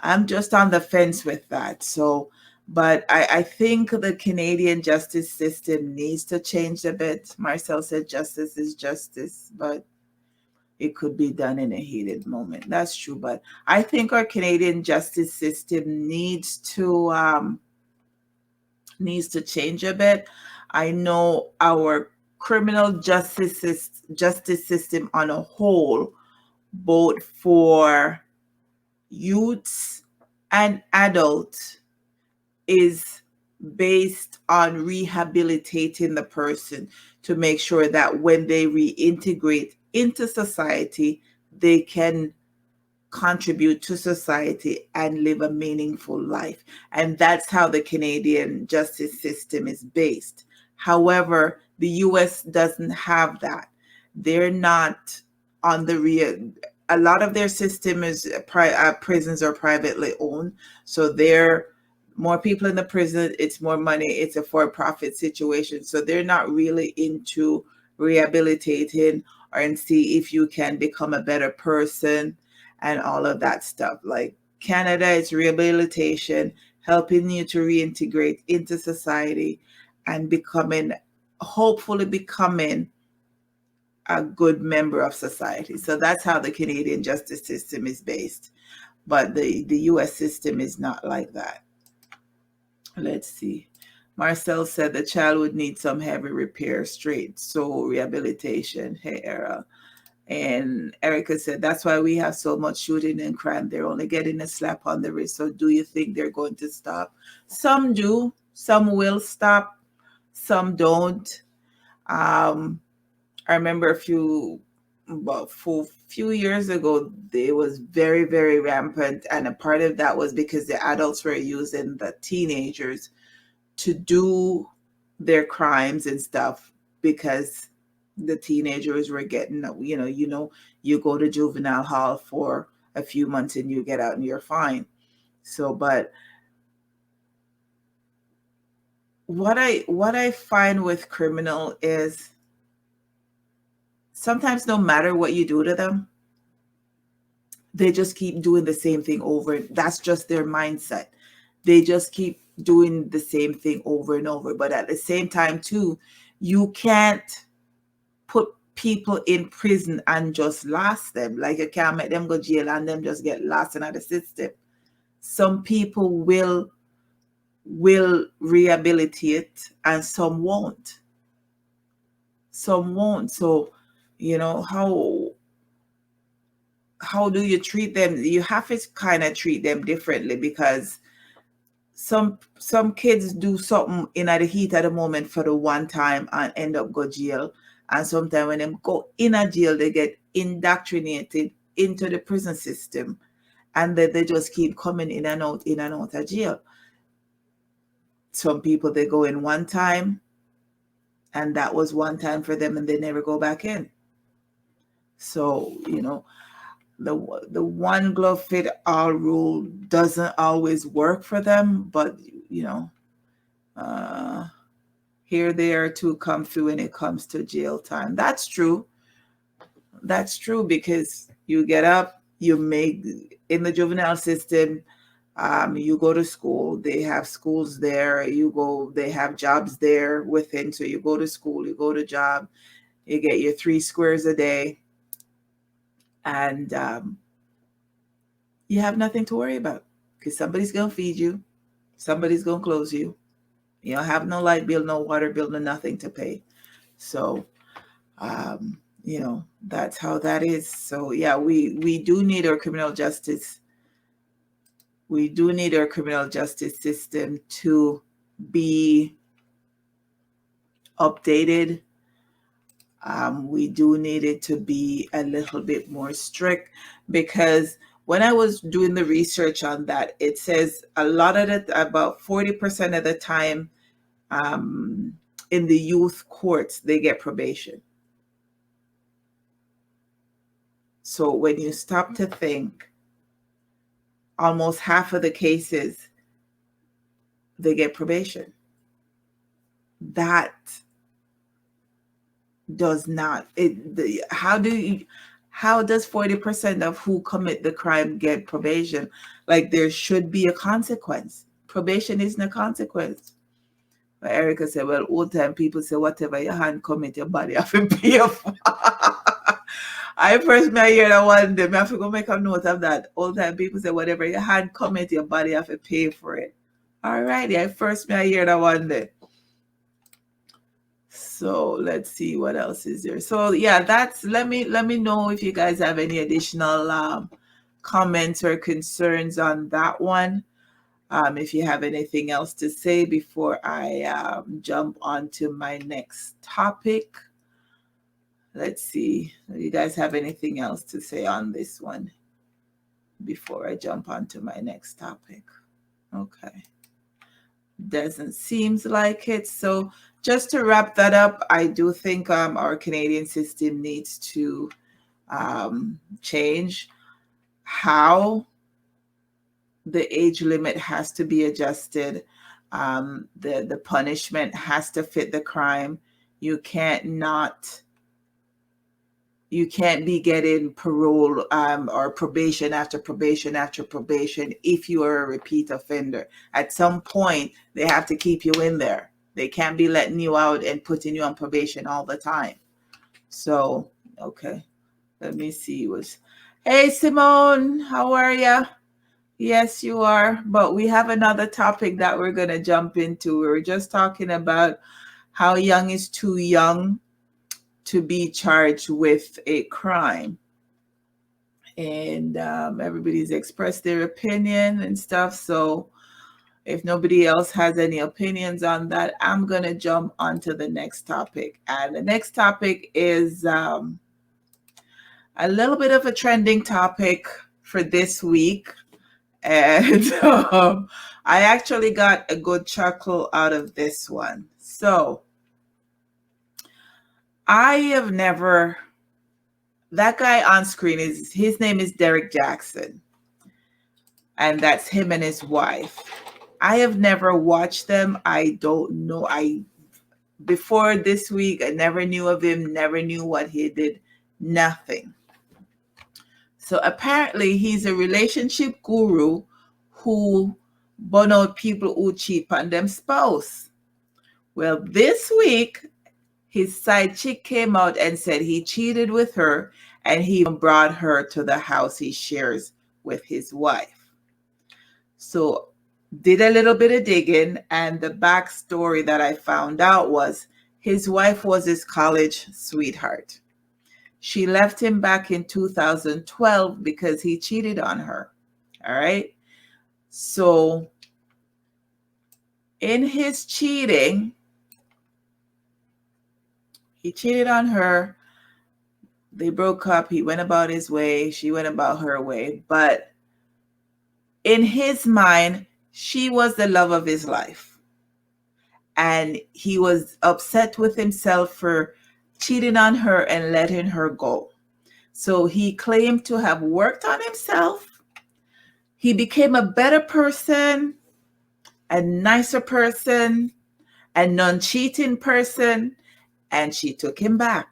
I'm just on the fence with that. So, but I think the Canadian justice system needs to change a bit. Marcel said justice is justice, but it could be done in a heated moment. That's true. But I think our Canadian justice system needs to change a bit. I know our criminal justice system on a whole, both for youths and adults, is based on rehabilitating the person to make sure that when they reintegrate into society, they can contribute to society and live a meaningful life. And that's how the Canadian justice system is based. However, the US doesn't have that. They're not on the real, a lot of their system is prisons are privately owned. So they're more people in the prison, it's more money, it's a for-profit situation. So they're not really into rehabilitating or and see if you can become a better person and all of that stuff. Like Canada is rehabilitation, helping you to reintegrate into society and hopefully becoming a good member of society. So that's how the Canadian justice system is based. But the US system is not like that. Let's see. Marcel said the child would need some heavy repair, straight soul rehabilitation. Hey, Era. And Erica said, that's why we have so much shooting and crime. They're only getting a slap on the wrist. So do you think they're going to stop? Some do. Some will stop. Some don't. I remember a few years ago, it was very, very rampant. And a part of that was because the adults were using the teenagers to do their crimes and stuff, because the teenagers were getting, you go to juvenile hall for a few months and you get out and you're fine. So, but what I find with criminal is sometimes no matter what you do to them, they just keep doing the same thing over. That's just their mindset. They just keep doing the same thing over and over. But at the same time, too, you can't put people in prison and just last them. Like you can't make them go jail and them just get lost in the system. Some people will rehabilitate and some won't. Some won't. So, how do you treat them? You have to kind of treat them differently because some kids do something in the heat of the moment for the one time and end up go jail. And sometimes when them go in a jail, they get indoctrinated into the prison system, and then they just keep coming in and out of jail. Some people, they go in one time, and that was one time for them, and they never go back in. So the one glove fit all rule doesn't always work for them, but here they are to come through when it comes to jail time. That's true. That's true, because you get up, you make in the juvenile system, you go to school, they have schools there, you go, they have jobs there within. So you go to school, you go to job, you get your 3 squares a day, and you have nothing to worry about because somebody's going to feed you, somebody's going to clothe you. You don't have no light bill, no water bill, no nothing to pay. So, that's how that is. So, yeah, we do need our criminal justice. We do need our criminal justice system to be updated. We do need it to be a little bit more strict, because when I was doing the research on that, it says a lot of it, about 40% of the time, in the youth courts, they get probation. So when you stop to think, almost half of the cases, they get probation. That does not, how does 40% of who commit the crime get probation? Like, there should be a consequence. Probation isn't a consequence. But Erica said, well, old time people say, whatever your hand commit, your body have to pay for. I first may hear that one day. I have to go make a note of that. Old time people say, whatever your hand commit, your body have to pay for it. All righty. I first may hear that one day. So let's see what else is there. So yeah, let me know if you guys have any additional comments or concerns on that one. If you have anything else to say before I jump on to my next topic. Let's see. Do you guys have anything else to say on this one before I jump on to my next topic? Okay. Doesn't seem like it. So just to wrap that up, I do think our Canadian system needs to change. How the age limit has to be adjusted. The punishment has to fit the crime. You can't be getting parole or probation after probation after probation if you are a repeat offender. At some point, they have to keep you in there. They can't be letting you out and putting you on probation all the time. So, okay, let me see. Hey, Simone, how are you? Yes, you are. But we have another topic that we're going to jump into. We were just talking about how young is too young to be charged with a crime. And everybody's expressed their opinion and stuff. So if nobody else has any opinions on that, I'm going to jump onto the next topic. And the next topic is a little bit of a trending topic for this week. And I actually got a good chuckle out of this one. So I have never, that guy on screen, his name is Derrick Jaxn. And that's him and his wife. I have never watched them. I don't know. Before this week, I never knew of him, never knew what he did, nothing. So apparently he's a relationship guru who burn out people who cheat on them spouse. Well, this week, his side chick came out and said he cheated with her and he brought her to the house he shares with his wife. So did a little bit of digging, and the backstory that I found out was his wife was his college sweetheart. She left him back in 2012 because he cheated on her. All right. So in his cheating, he cheated on her. They broke up. He went about his way. She went about her way. But in his mind, she was the love of his life. And he was upset with himself for cheating on her and letting her go. So he claimed to have worked on himself. He became a better person, a nicer person, a non-cheating person, and she took him back.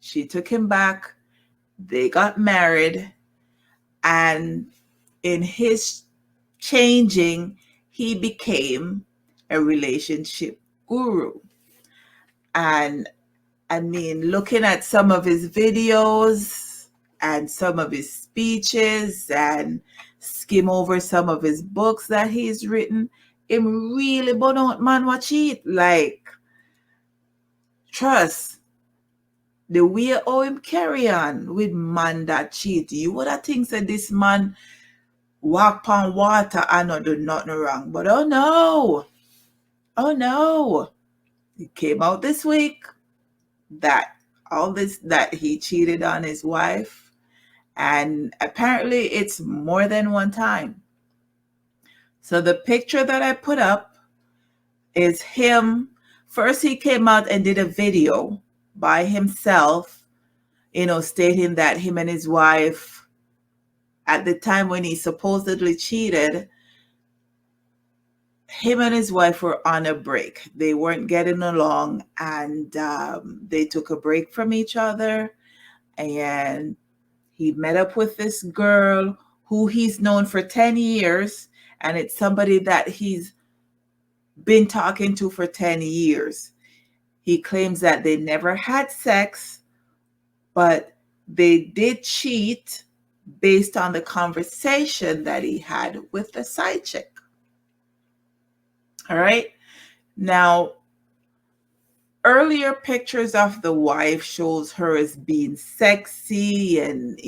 She took him back. They got married, and in his changing, he became a relationship guru. And I mean, looking at some of his videos and some of his speeches and skim over some of his books that he's written, him really burn out man what cheat. Like, trust, the way how him carry on with man that cheat, you would have think that this man walk on water and not do nothing wrong. But oh no, it came out this week that all this, that he cheated on his wife, and apparently it's more than one time. So the picture that I put up is him. First, he came out and did a video by himself, stating that him and his wife, at the time when he supposedly cheated, him and his wife were on a break. They weren't getting along, and they took a break from each other. And he met up with this girl who he's known for 10 years, and it's somebody that he's been talking to for 10 years. He claims that they never had sex, but they did cheat based on the conversation that he had with the side chick. All right. Now, earlier pictures of the wife shows her as being sexy and,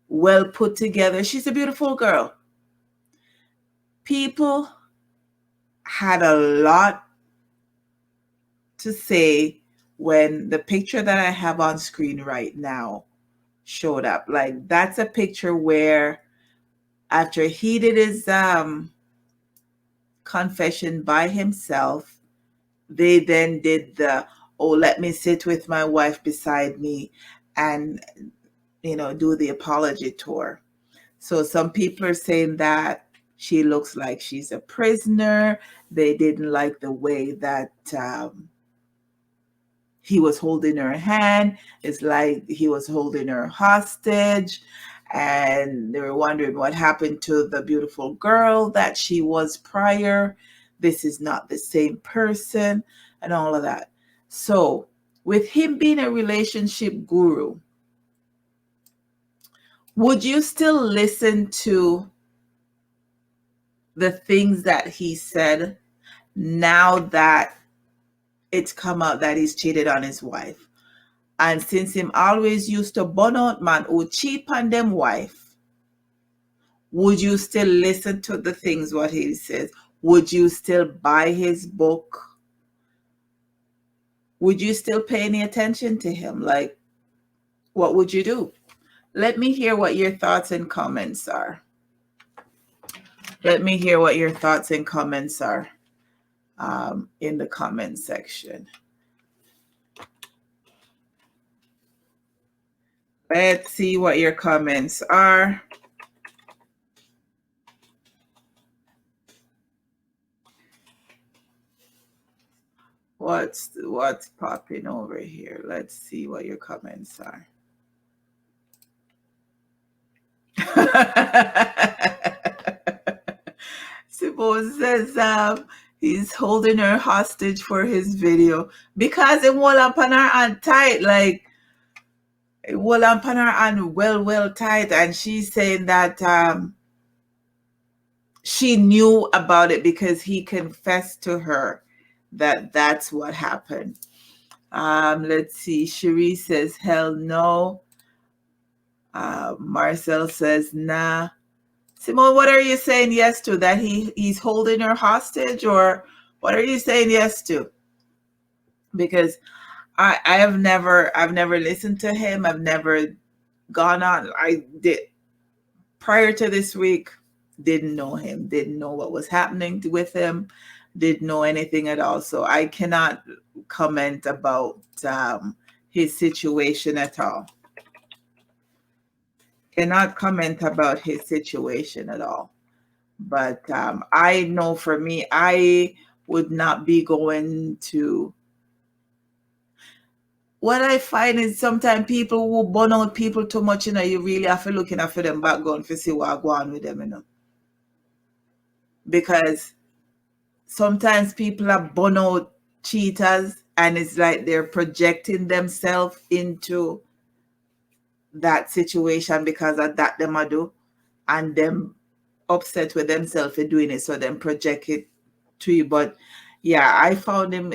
well put together. She's a beautiful girl. People had a lot to say when the picture that I have on screen right now showed up. Like, that's a picture where after he did his confession by himself, they then did the, oh, let me sit with my wife beside me and, do the apology tour. So some people are saying that she looks like she's a prisoner. They didn't like the way that he was holding her hand. It's like he was holding her hostage. And they were wondering what happened to the beautiful girl that she was prior. This is not the same person, and all of that. So with him being a relationship guru, would you still listen to the things that he said now that it's come out that he's cheated on his wife? And since him always used to burn out man who cheat on them wife, would you still listen to the things what he says? Would you still buy his book? Would you still pay any attention to him? Like, what would you do? Let me hear what your thoughts and comments are. Let me hear what your thoughts and comments are in the comment section. Let's see what your comments are. What's popping over here? Let's see what your comments are. Simone says he's holding her hostage for his video because it will up on her and tight, like it will up on her and well tight, and she's saying that she knew about it because he confessed to her that that's what happened. Let's see. Cherie says, hell no. Marcel says, nah. Simone, what are you saying yes to? That he's holding her hostage, or what are you saying yes to? Because I've never listened to him. I've never gone on. I did prior to this week, didn't know him, didn't know what was happening with him, didn't know anything at all. So I cannot comment about his situation at all. Cannot comment about his situation at all. But I know for me, I would not be going to. What I find is sometimes people who burn out people too much, you really have to look for them background to see what go on with them, Because sometimes people are burn out cheaters, and it's like they're projecting themselves into that situation because of that them I do, and them upset with themselves for doing it, so then project it to you. But yeah, I found him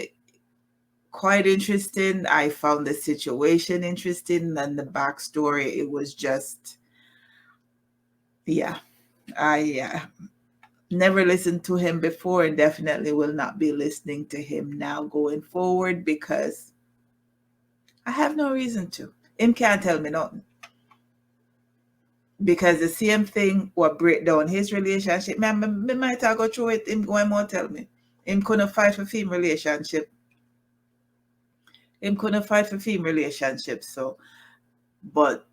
quite interesting. I found the situation interesting, and the backstory, it was just, yeah, I never listened to him before, and definitely will not be listening to him now going forward because I have no reason to. Him can't tell me nothing. Because the same thing will break down his relationship. Me might go through it. Him going more tell me. Him couldn't fight for film relationship. Him couldn't fight for film relationship. So, but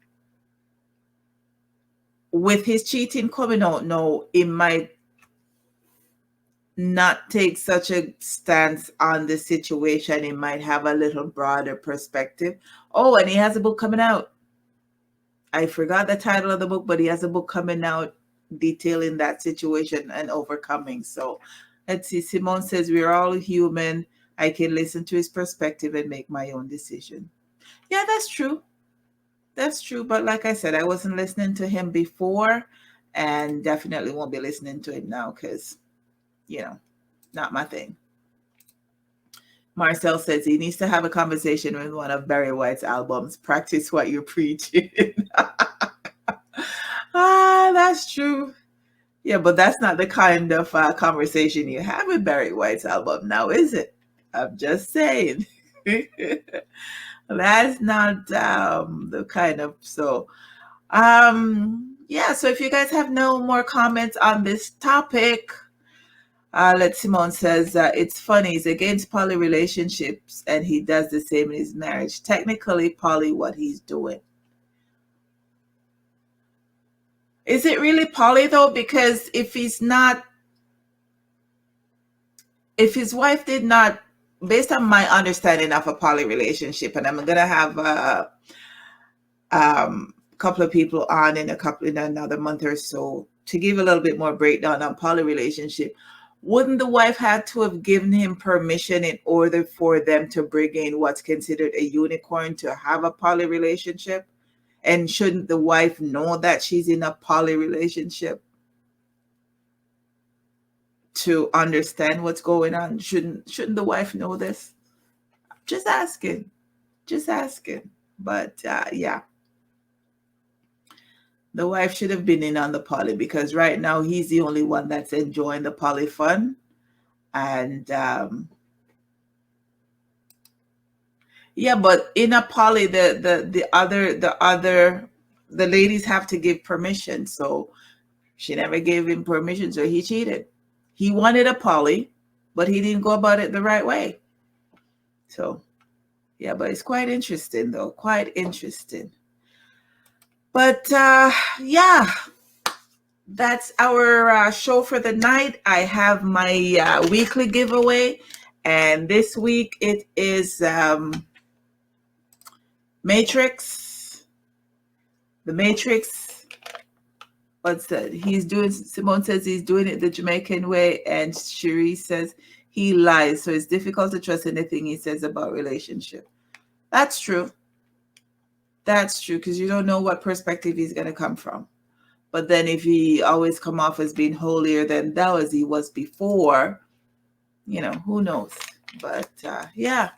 with his cheating coming out now, it might not take such a stance on the situation. It might have a little broader perspective. Oh, and he has a book coming out. I forgot the title of the book, but he has a book coming out detailing that situation and overcoming. So let's see. Simone says, we're all human. I can listen to his perspective and make my own decision. Yeah, that's true. That's true. But like I said, I wasn't listening to him before, and definitely won't be listening to him now because, not my thing. Marcel says he needs to have a conversation with one of Barry White's albums. Practice what you're preaching. That's true. Yeah, but that's not the kind of conversation you have with Barry White's album now, is it? I'm just saying. That's not the kind of, so yeah, so if you guys have no more comments on this topic, Simone says, it's funny, he's against poly relationships and he does the same in his marriage. Technically, poly, what he's doing. Is it really poly though? Because if his wife did not, based on my understanding of a poly relationship, and I'm going to have a couple of people on in another month or so to give a little bit more breakdown on poly relationship, wouldn't the wife have to have given him permission in order for them to bring in what's considered a unicorn to have a poly relationship? And shouldn't the wife know that she's in a poly relationship to understand what's going on? Shouldn't the wife know this? Just asking. But yeah, the wife should have been in on the poly, because right now he's the only one that's enjoying the poly fun. And yeah, but in a poly, the ladies have to give permission. So she never gave him permission, so he cheated. He wanted a poly, but he didn't go about it the right way. So yeah, but it's quite interesting though, quite interesting. But yeah, that's our show for the night. I have my weekly giveaway, And this week it is Matrix. The Matrix. What's that? Simone says he's doing it the Jamaican way, and Cherie says he lies. So it's difficult to trust anything he says about relationship. That's true. That's true, because you don't know what perspective he's going to come from. But then if he always come off as being holier than thou as he was before, who knows? But yeah.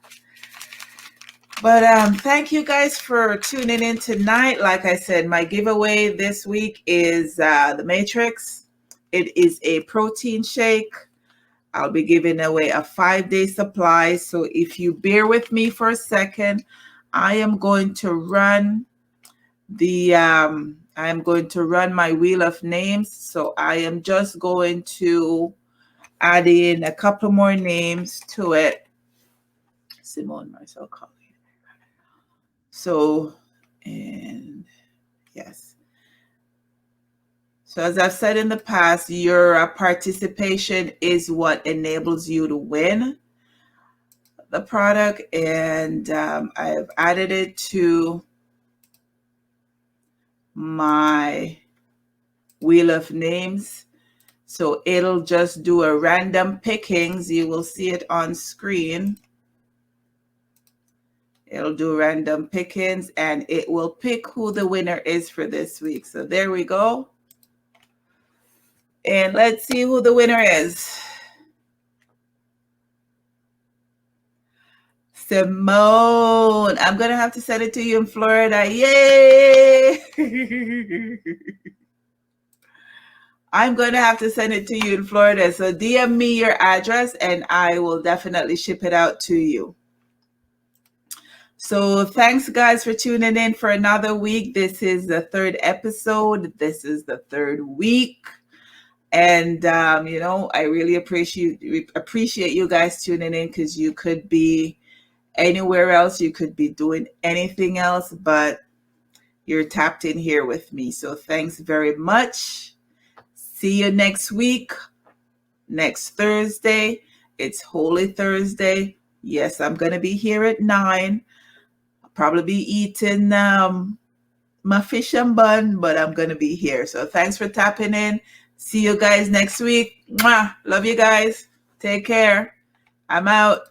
But thank you guys for tuning in tonight. Like I said, my giveaway this week is the Matrix. It is a protein shake. I'll be giving away a 5-day supply. So if you bear with me for a second, I am going to run my wheel of names. So I am just going to add in a couple more names to it. Simone Marcel Colley. So, and yes. So as I've said in the past, your participation is what enables you to win the product. And I've added it to my wheel of names. So it'll just do a random pickings. You will see it on screen. It'll do random pickings and it will pick who the winner is for this week. So there we go. And let's see who the winner is. Simone. I'm going to have to send it to you in Florida. Yay! I'm going to have to send it to you in Florida. So DM me your address and I will definitely ship it out to you. So thanks, guys, for tuning in for another week. This is the 3rd episode. This is the 3rd week. And, I really appreciate you guys tuning in, because you could be anywhere else. You could be doing anything else, but you're tapped in here with me. So thanks very much. See you next week, next Thursday. It's Holy Thursday. Yes, I'm going to be here at 9. I'll probably be eating my fish and bun, but I'm going to be here. So thanks for tapping in. See you guys next week. Mwah. Love you guys. Take care. I'm out.